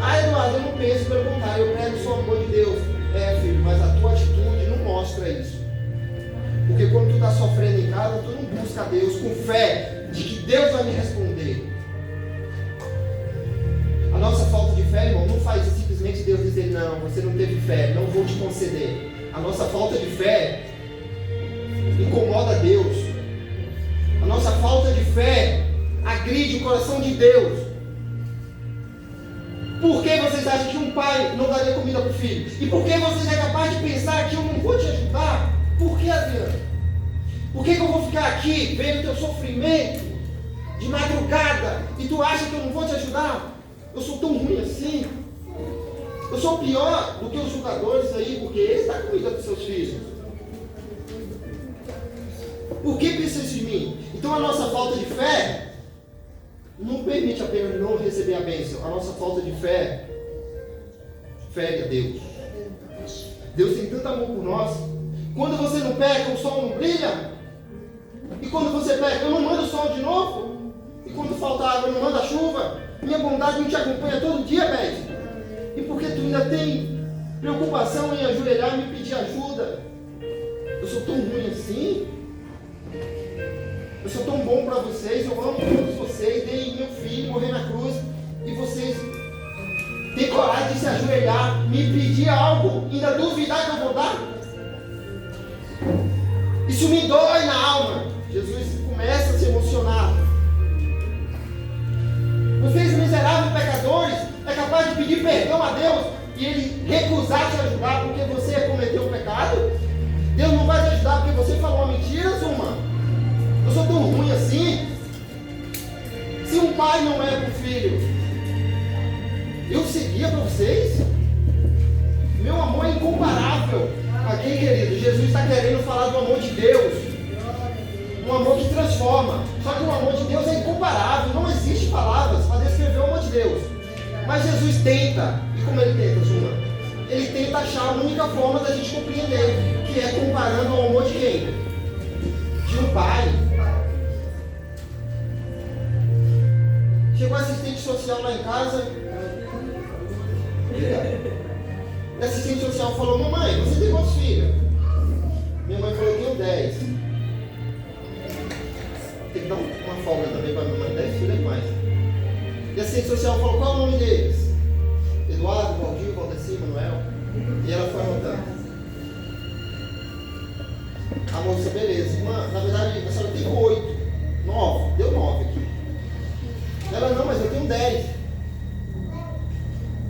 Ah, Eduardo, eu não penso, pelo contrário, eu prego só o amor de Deus. É, filho, mas a tua atitude não mostra isso. Porque quando tu está sofrendo em casa, tu não busca Deus com fé de que Deus vai me responder. A nossa falta de fé, irmão, não faz simplesmente Deus dizer: não, você não teve fé, não vou te conceder. A nossa falta de fé incomoda Deus. A nossa falta de fé agride o coração de Deus. Por que vocês acham que um pai não daria comida para o filho? E por que vocês é capaz de pensar que eu não vou te ajudar? Por que, Adriano? Por que eu vou ficar aqui vendo teu sofrimento de madrugada e tu acha que eu não vou te ajudar? Eu sou tão ruim assim? Eu sou pior do que os jogadores aí, porque eles dão comida para os seus filhos. Por que precisa de mim? Então a nossa falta de fé não permite apenas não receber a bênção. A nossa falta de fé fere a Deus. Deus tem tanto amor por nós. Quando você não peca, o sol não brilha. E quando você peca, eu não mando o sol de novo. E quando falta água, eu não mando a chuva. Minha bondade não te acompanha todo dia, Beth. E por que tu ainda tem preocupação em ajoelhar e me pedir ajuda? Eu sou tão ruim assim? Eu sou tão bom para vocês, eu amo todos vocês, dei meu filho morrer na cruz, e vocês têm coragem de se ajoelhar, me pedir algo, e ainda duvidar que eu vou dar? Isso me dói na alma. Jesus começa a se emocionar. Vocês miseráveis pecadores, é capaz de pedir perdão a Deus e Ele recusar te ajudar porque você cometeu o pecado? Deus não vai te ajudar porque você falou uma mentira, Zuma? Eu sou tão ruim assim? Se um pai não é para o filho, eu seguia para vocês? Meu amor é incomparável. Aqui, querido, Jesus está querendo falar do amor de Deus. Um amor que transforma. Só que o amor de Deus é incomparável. Não existe palavras para descrever o amor de Deus. Mas Jesus tenta. E como ele tenta, Zuma? Ele tenta achar a única forma da gente compreender, que é comparando ao amor de quem? De um pai. Chegou assistente social lá em casa. A assistente social falou: mamãe, você tem quantos filhos? Minha mãe falou: eu tenho 10. Tem que dar uma folga também para minha mãe, 10 filhos é mais. E a assistente social falou: qual é o nome deles? Eduardo, Valdir, Valdeci, Manuel. E ela foi anotando. A moça: beleza. Irmã, na verdade a senhora tem 8. 9. Deu 9 aqui. Ela: não, mas eu tenho 10.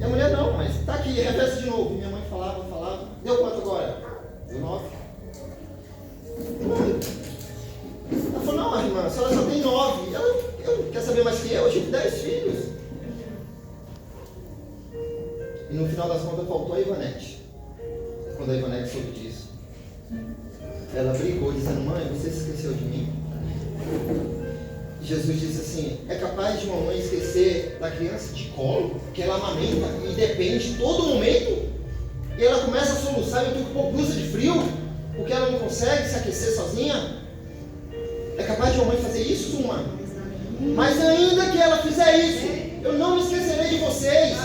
E a mulher: não, mas tá aqui, repete de novo. Minha mãe falava. Deu quanto agora? Deu 9. Ela falou: não, irmã, a senhora só tem 9. Ela: quer saber mais que eu tive 10 filhos. E no final das contas faltou a Ivanete. Quando a Ivanete soube disso, ela brigou dizendo: mãe, você se esqueceu de mim? Jesus disse assim: é capaz de uma mãe esquecer da criança de colo, que ela amamenta e depende todo momento? E ela começa a soluçar e eu tenho que pôr blusa de frio, porque ela não consegue se aquecer sozinha? É capaz de uma mãe fazer isso, mãe? Mas ainda que ela fizer isso, eu não me esquecerei de vocês.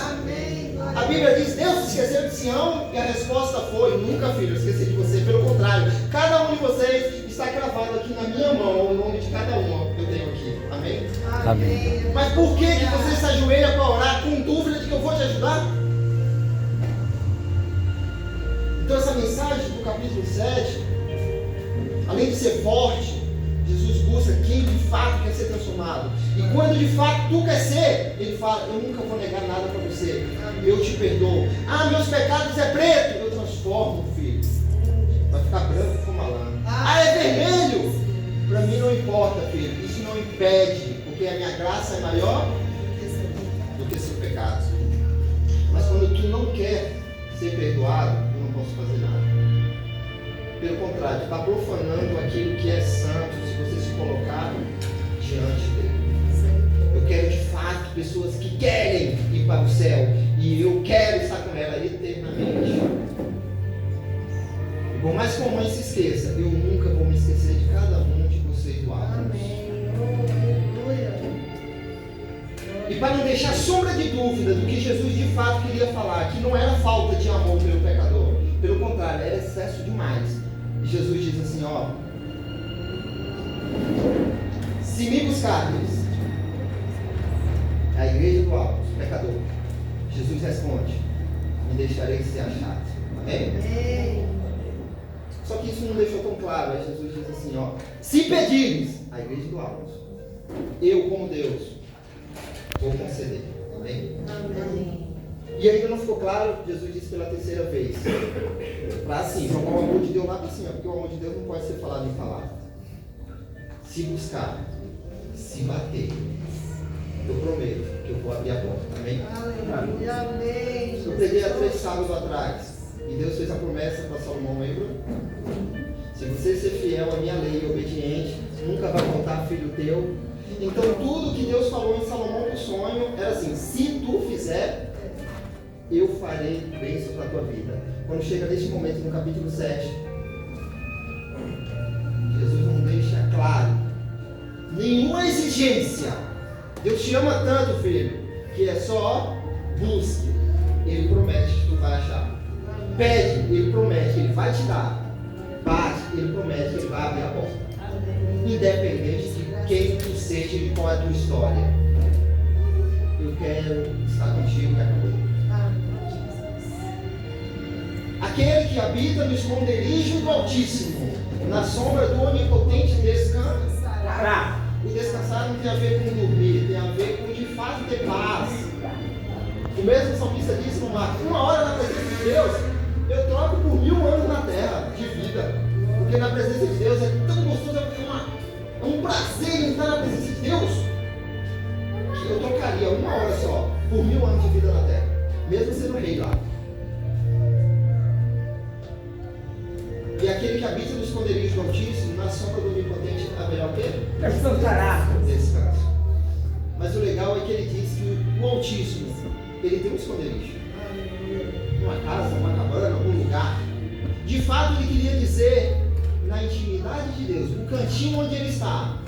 A Bíblia diz: Deus se esqueceu de Sião, e a resposta foi: nunca, filho, eu esqueci de você. Pelo contrário, cada um de vocês está cravado aqui na minha mão, o nome de cada um que eu tenho aqui. Amém? Amém. Mas por que você se ajoelha para orar com dúvida de que eu vou te ajudar? Então essa mensagem do capítulo 7, além de ser forte, Jesus busca quem de fato quer ser transformado. E quando de fato tu quer ser, Ele fala: eu nunca vou negar nada para você. Eu te perdoo. Ah, meus pecados é preto, eu transformo, filho. Vai ficar branco como malandro. Ah, é vermelho. Para mim não importa, filho. Isso não impede, porque a minha graça é maior do que seu pecado. Mas quando tu não quer ser perdoado, eu não posso fazer nada. Pelo contrário, está profanando aquilo que é santo se você se colocar diante dele. Eu quero de fato pessoas que querem ir para o céu, e eu quero estar com ela eternamente. E por mais que a mãe se esqueça, eu nunca vou me esquecer de cada um de vocês do alto. E para não deixar sombra de dúvida do que Jesus de fato queria falar, que não era falta de amor pelo pecador, pelo contrário, era excesso demais. E Jesus diz assim: ó, se me buscares, a igreja do alto, pecador, Jesus responde: me deixarei ser achado. Amém? Só que isso não deixou tão claro. Aí Jesus diz assim: ó, se pedires, a igreja do alto, eu como Deus vou conceder. Amém? Amém. E ainda não ficou claro, Jesus disse pela terceira vez, para assim, para o amor de Deus lá para cima, porque o amor de Deus não pode ser falado em palavras. Se buscar, se bater, eu prometo que eu vou abrir a porta. Amém? Aleluia. Amém. Eu preguei há 3 sábados atrás, e Deus fez a promessa para Salomão, lembra? Se você ser fiel à minha lei e obediente, nunca vai faltar filho teu. Então tudo que Deus falou em Salomão no sonho era assim: se tu fizer, eu farei bênção para a tua vida. Quando chega neste momento, no capítulo 7, Jesus não deixa claro nenhuma exigência. Deus te ama tanto, filho, que é só busque. Ele promete que tu vai achar. Pede, Ele promete que Ele vai te dar. Bate, Ele promete que Ele vai abrir a porta. Independente de quem tu seja e de qual é a tua história. Eu quero estar contigo e acabou. Aquele que habita no esconderijo do Altíssimo, na sombra do Onipotente descansará. O descansar não tem a ver com dormir, tem a ver com de fato ter paz. O mesmo salmista disse no Marcos: 1 hora na presença de Deus, eu troco por 1000 anos na terra de vida. Porque na presença de Deus é tão gostoso, é um prazer em estar na presença de Deus, que eu trocaria 1 hora só por 1000 anos de vida na terra, mesmo sendo rei lá. E aquele que habita no esconderijo do Altíssimo, na sombra do Onipotente, haverá o quê? Descansará. Descanso. Mas o legal é que ele diz que o Altíssimo, ele tem um esconderijo. Uma casa, uma cabana, algum lugar. De fato, ele queria dizer na intimidade de Deus, no cantinho onde ele está.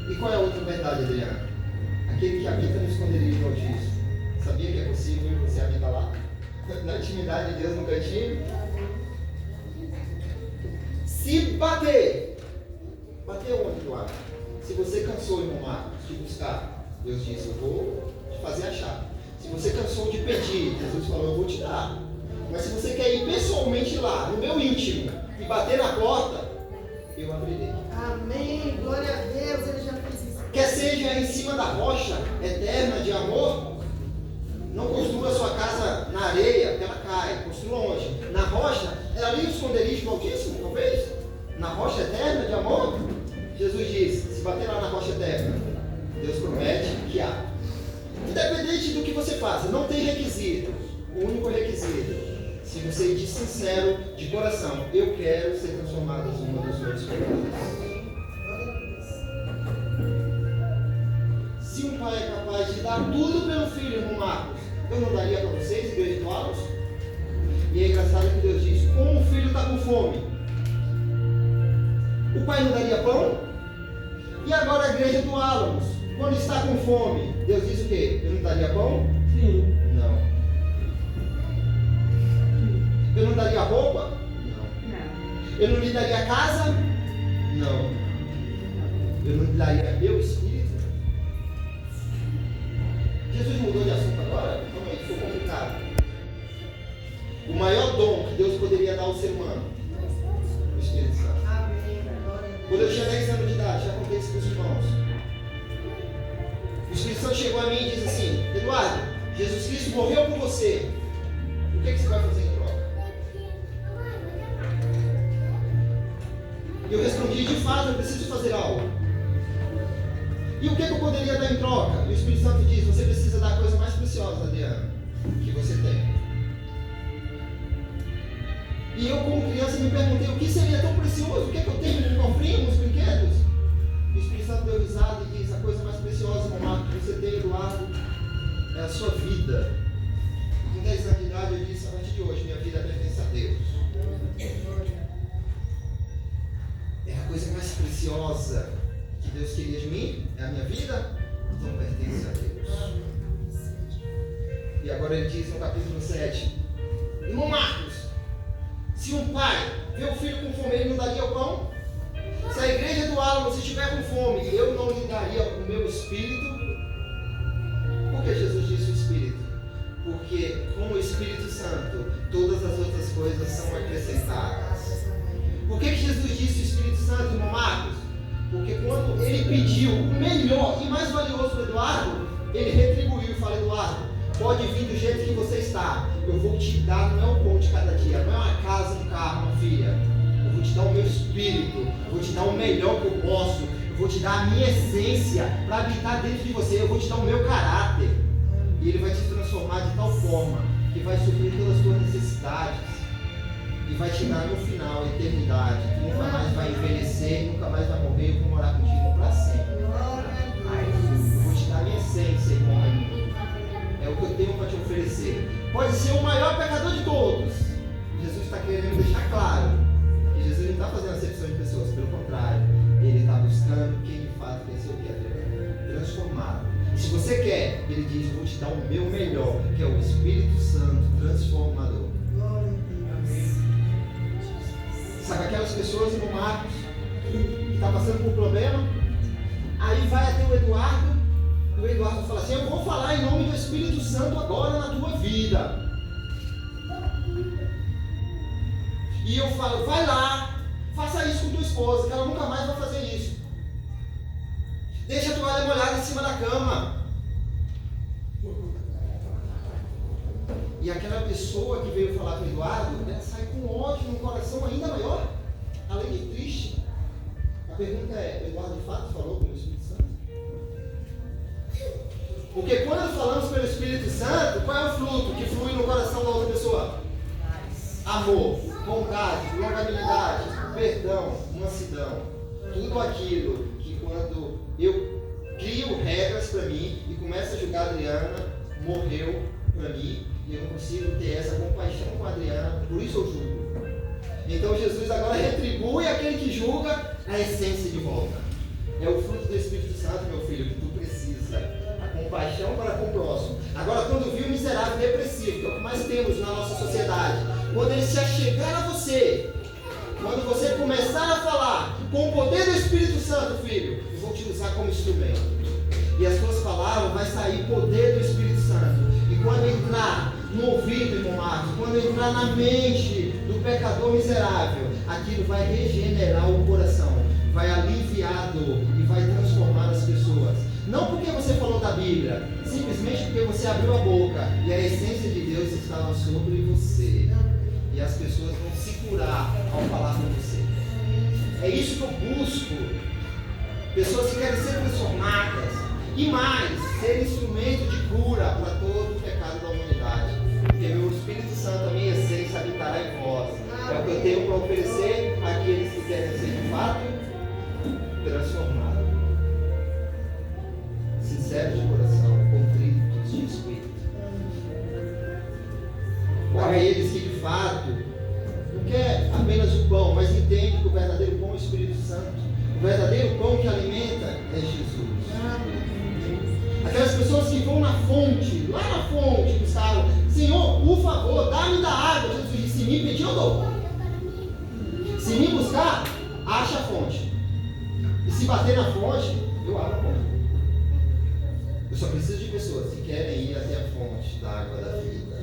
E qual é a outra verdade, Adriana? Aquele que habita no esconderijo do Altíssimo. Sabia que é possível você habitar lá? Na intimidade de Deus, no cantinho? Se bater onde, tu acha? Se você cansou, irmão Marcos, de buscar, Deus disse: eu vou te fazer achar. Se você cansou de pedir, Jesus falou: eu vou te dar. Mas se você quer ir pessoalmente lá, no meu íntimo, e bater na porta, eu abrirei. Amém. Glória a Deus. Ele já fez isso. Quer seja em cima da rocha eterna de amor, não construa sua casa na areia, porque ela cai. Construa onde? Na rocha. É ali o esconderijo do Altíssimo, talvez? Na rocha eterna de amor? Jesus diz: se bater lá na rocha eterna, Deus promete que há. Independente do que você faça, não tem requisito. O único requisito: Se você diz sincero, de coração, eu quero ser transformado em uma dos meus pecados. Se um pai é capaz de dar tudo pelo filho, irmão Marcos, eu não daria para vocês, igreja do Alamos? E é engraçado que Deus diz, como o filho está com fome, o pai não daria pão? E agora a igreja do Alamos, quando está com fome, Deus diz o quê? Eu não daria pão? Sim. Não. Eu não daria roupa? Não. Não. Eu não lhe daria casa? Não. Eu não lhe daria meu espírito? Jesus mudou de assunto agora? Calma aí, ficou complicado. O maior dom que Deus poderia dar ao ser humano, o Espírito Santo. Amém. Quando eu tinha 10 anos de idade, já contei isso com os irmãos. O Espírito Santo chegou a mim e disse assim: Eduardo, Jesus Cristo morreu por você. O que você vai fazer em troca? E eu respondi: de fato, eu preciso fazer algo. E o que eu poderia dar em troca? E o Espírito Santo diz: você precisa dar a coisa mais preciosa, Adriana, que você tem. E eu, como criança, me perguntei: o que seria tão precioso? O que eu tenho no cofrinho, nos brinquedos? E o Espírito Santo deu risada e diz: a coisa mais preciosa, irmão Marco, que você tem, Eduardo, é a sua vida. Com 10 anos de idade, eu disse: a partir de hoje, minha vida pertence a Deus. É a coisa mais preciosa que Deus queria de mim, é a minha vida, então pertence a Deus. E agora ele diz no capítulo 7: irmão Marcos, se um pai vê o filho com fome, ele não daria o pão? Se a igreja do Álamo, se estiver com fome, eu não lhe daria o meu espírito? Por que Jesus disse o espírito? Porque com o Espírito Santo, todas as outras coisas são acrescentadas. Por que Jesus disse o Espírito Santo, irmão Marcos? Porque quando ele pediu o melhor e mais valioso para Eduardo, ele retribuiu e falou: Eduardo, pode vir do jeito que você está. Eu vou te dar, não é um pão de cada dia, não é uma casa, um carro, uma filha. Eu vou te dar o meu espírito, eu vou te dar o melhor que eu posso, eu vou te dar a minha essência para habitar dentro de você, eu vou te dar o meu caráter. E ele vai te transformar de tal forma que vai suprir todas as tuas necessidades. E vai te dar no final a eternidade. Tu nunca mais vai envelhecer, nunca mais vai morrer. Eu vou morar contigo para sempre. Eu vou te dar a minha essência, irmão. É o que eu tenho para te oferecer. Pode ser o maior pecador de todos. Jesus está querendo deixar claro que Jesus não está fazendo acepção de pessoas. Pelo contrário, ele está buscando quem de fato quer ser o que é transformado. E se você quer, ele diz: eu vou te dar o meu melhor, que é o Espírito Santo transformador. Sabe aquelas pessoas, irmão Marcos, que está passando por problema? Aí vai até o Eduardo, e o Eduardo fala assim: eu vou falar em nome do Espírito Santo agora na tua vida. E eu falo: vai lá, faça isso com tua esposa, que ela nunca mais vai fazer isso. Deixa a toalha molhada em cima da cama. E aquela pessoa que veio falar com o Eduardo, ela sai com ódio no coração ainda maior, além de triste. A pergunta é: o Eduardo de fato falou pelo Espírito Santo? Porque quando falamos pelo Espírito Santo, qual é o fruto que flui no coração da outra pessoa? Amor, bondade, longanimidade, perdão, mansidão. Tudo aquilo que quando eu crio regras para mim e começo a julgar a Adriana, morreu para mim. E eu não consigo ter essa compaixão com a Adriana, por isso eu julgo. Então Jesus agora retribui aquele que julga a essência de volta. É o fruto do Espírito Santo, meu filho, que tu precisa. A compaixão para com o próximo. Agora, quando viu o miserável depressivo, que é o que mais temos na nossa sociedade, quando ele se achegar a você, quando você começar a falar com o poder do Espírito Santo, filho, eu vou te usar como instrumento. E as suas palavras vai sair poder do Espírito Santo. E quando entrar no ouvido, irmão Marcos, quando entrar na mente do pecador miserável, aquilo vai regenerar o coração, vai aliviar a dor e vai transformar as pessoas. Não porque você falou da Bíblia, simplesmente porque você abriu a boca e a essência de Deus estava sobre você. E as pessoas vão se curar ao falar com você. É isso que eu busco. Pessoas que querem ser transformadas e mais, ser instrumento de cura para todo o pecado da humanidade. Porque o Espírito Santo, a minha essência, habitará em vós. É o que eu tenho para oferecer àqueles que querem ser de fato transformados. Sinceros de coração, contritos de espírito. Aqueles que de fato não quer apenas o pão, mas entende que o verdadeiro pão é o Espírito Santo. O verdadeiro pão que alimenta é Jesus. Aquelas pessoas que vão na fonte, lá na fonte, buscaram: Senhor, por favor, dá-me da água. Jesus disse: se me pedir, eu dou. Se me buscar, acha a fonte. E se bater na fonte, eu abro a porta. Eu só preciso de pessoas que querem ir até a fonte da água da vida,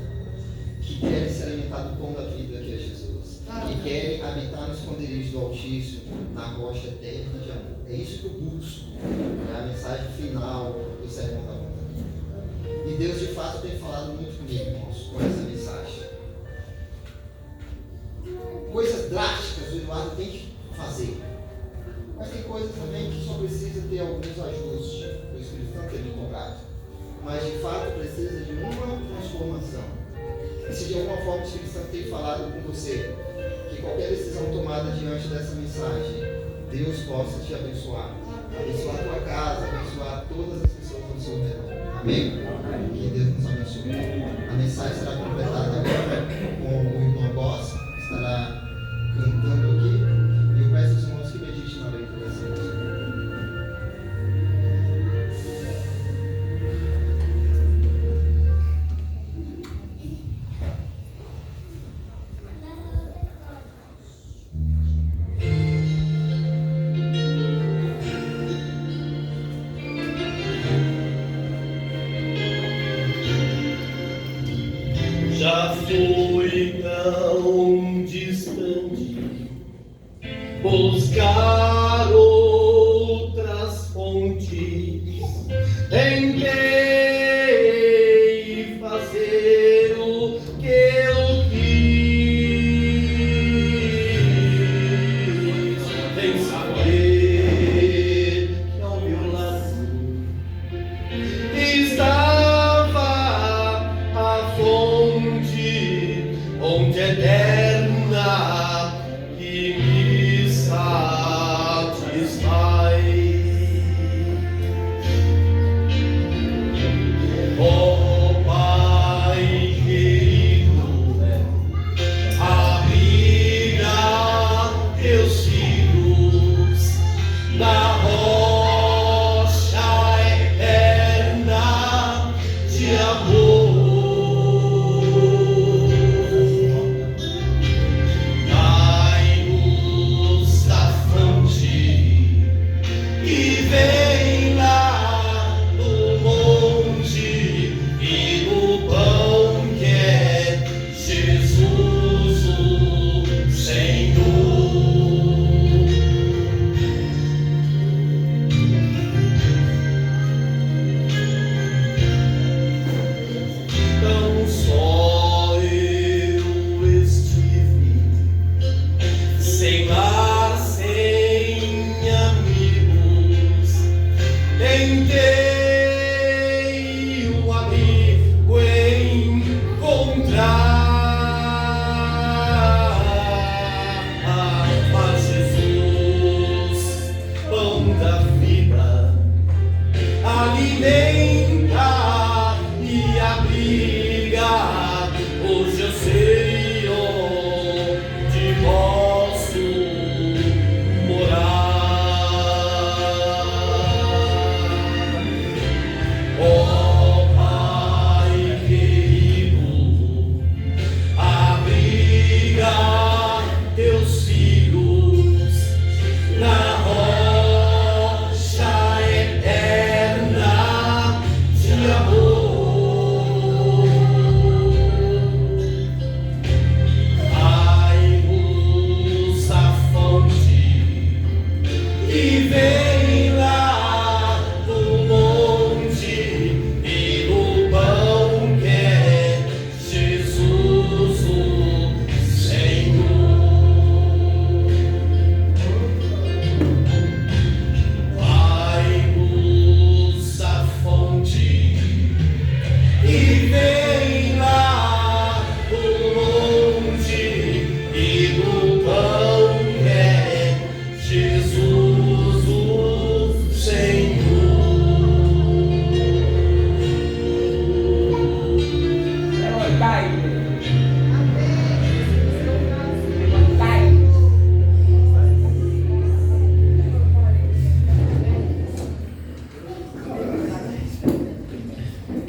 que querem se alimentar do pão da vida, que é Jesus, que querem habitar no esconderijo do Altíssimo, na rocha eterna de amor. É isso que eu busco. É a mensagem final do Sermão da Montanha. E Deus de fato tem falado muito comigo, irmãos, com essa mensagem. Coisas drásticas o Eduardo tem que fazer. Mas tem coisas também que só precisa ter alguns ajustes. O Espírito Santo é muito cobrado. Mas de fato precisa de uma transformação. E se de alguma forma o Espírito Santo tem falado com você, que qualquer decisão tomada diante dessa mensagem, Deus possa te abençoar. Abençoar a tua casa, abençoar todas as pessoas ao seu redor. Amém? Que Deus nos abençoe. A mensagem será completada agora com o irmão Boss, que estará cantando aqui. E eu peço aos irmãos que meditem na letra dessa música. Já fui tão distante buscar outras fontes, tentei fazer o que eu quis, sem saber que ao meu lado estava a fonte, onde eterna que me salvou.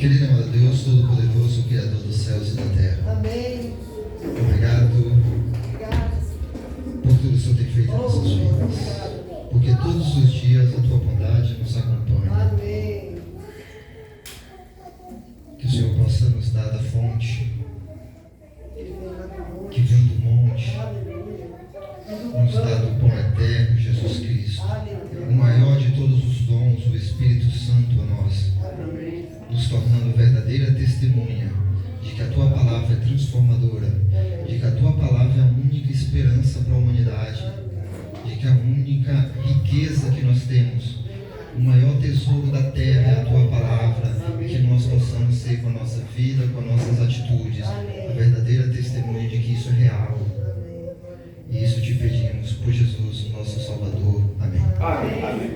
Querido amado Deus Todo-Poderoso, Criador dos céus e da terra, Amém. obrigado Obrigada. por tudo que o Senhor tem feito em nossas vidas, porque todos os dias a tua bondade nos acompanha. Amém. Que o Senhor possa nos dar da fonte Ele vem lá do monte. que vem do monte, Aleluia. nos dá do pão eterno, Jesus Cristo, Aleluia. o maior de todos os dons, o Espírito Santo a nós, Amém. nos tornando verdadeira testemunha de que a tua palavra é transformadora, de que a tua palavra é a única esperança para a humanidade, de que a única riqueza que nós temos, o maior tesouro da terra é a tua palavra, e que nós possamos ser com a nossa vida, com as nossas atitudes, a verdadeira testemunha de que isso é real. E isso te pedimos por Jesus, nosso Salvador. Amém. Amém.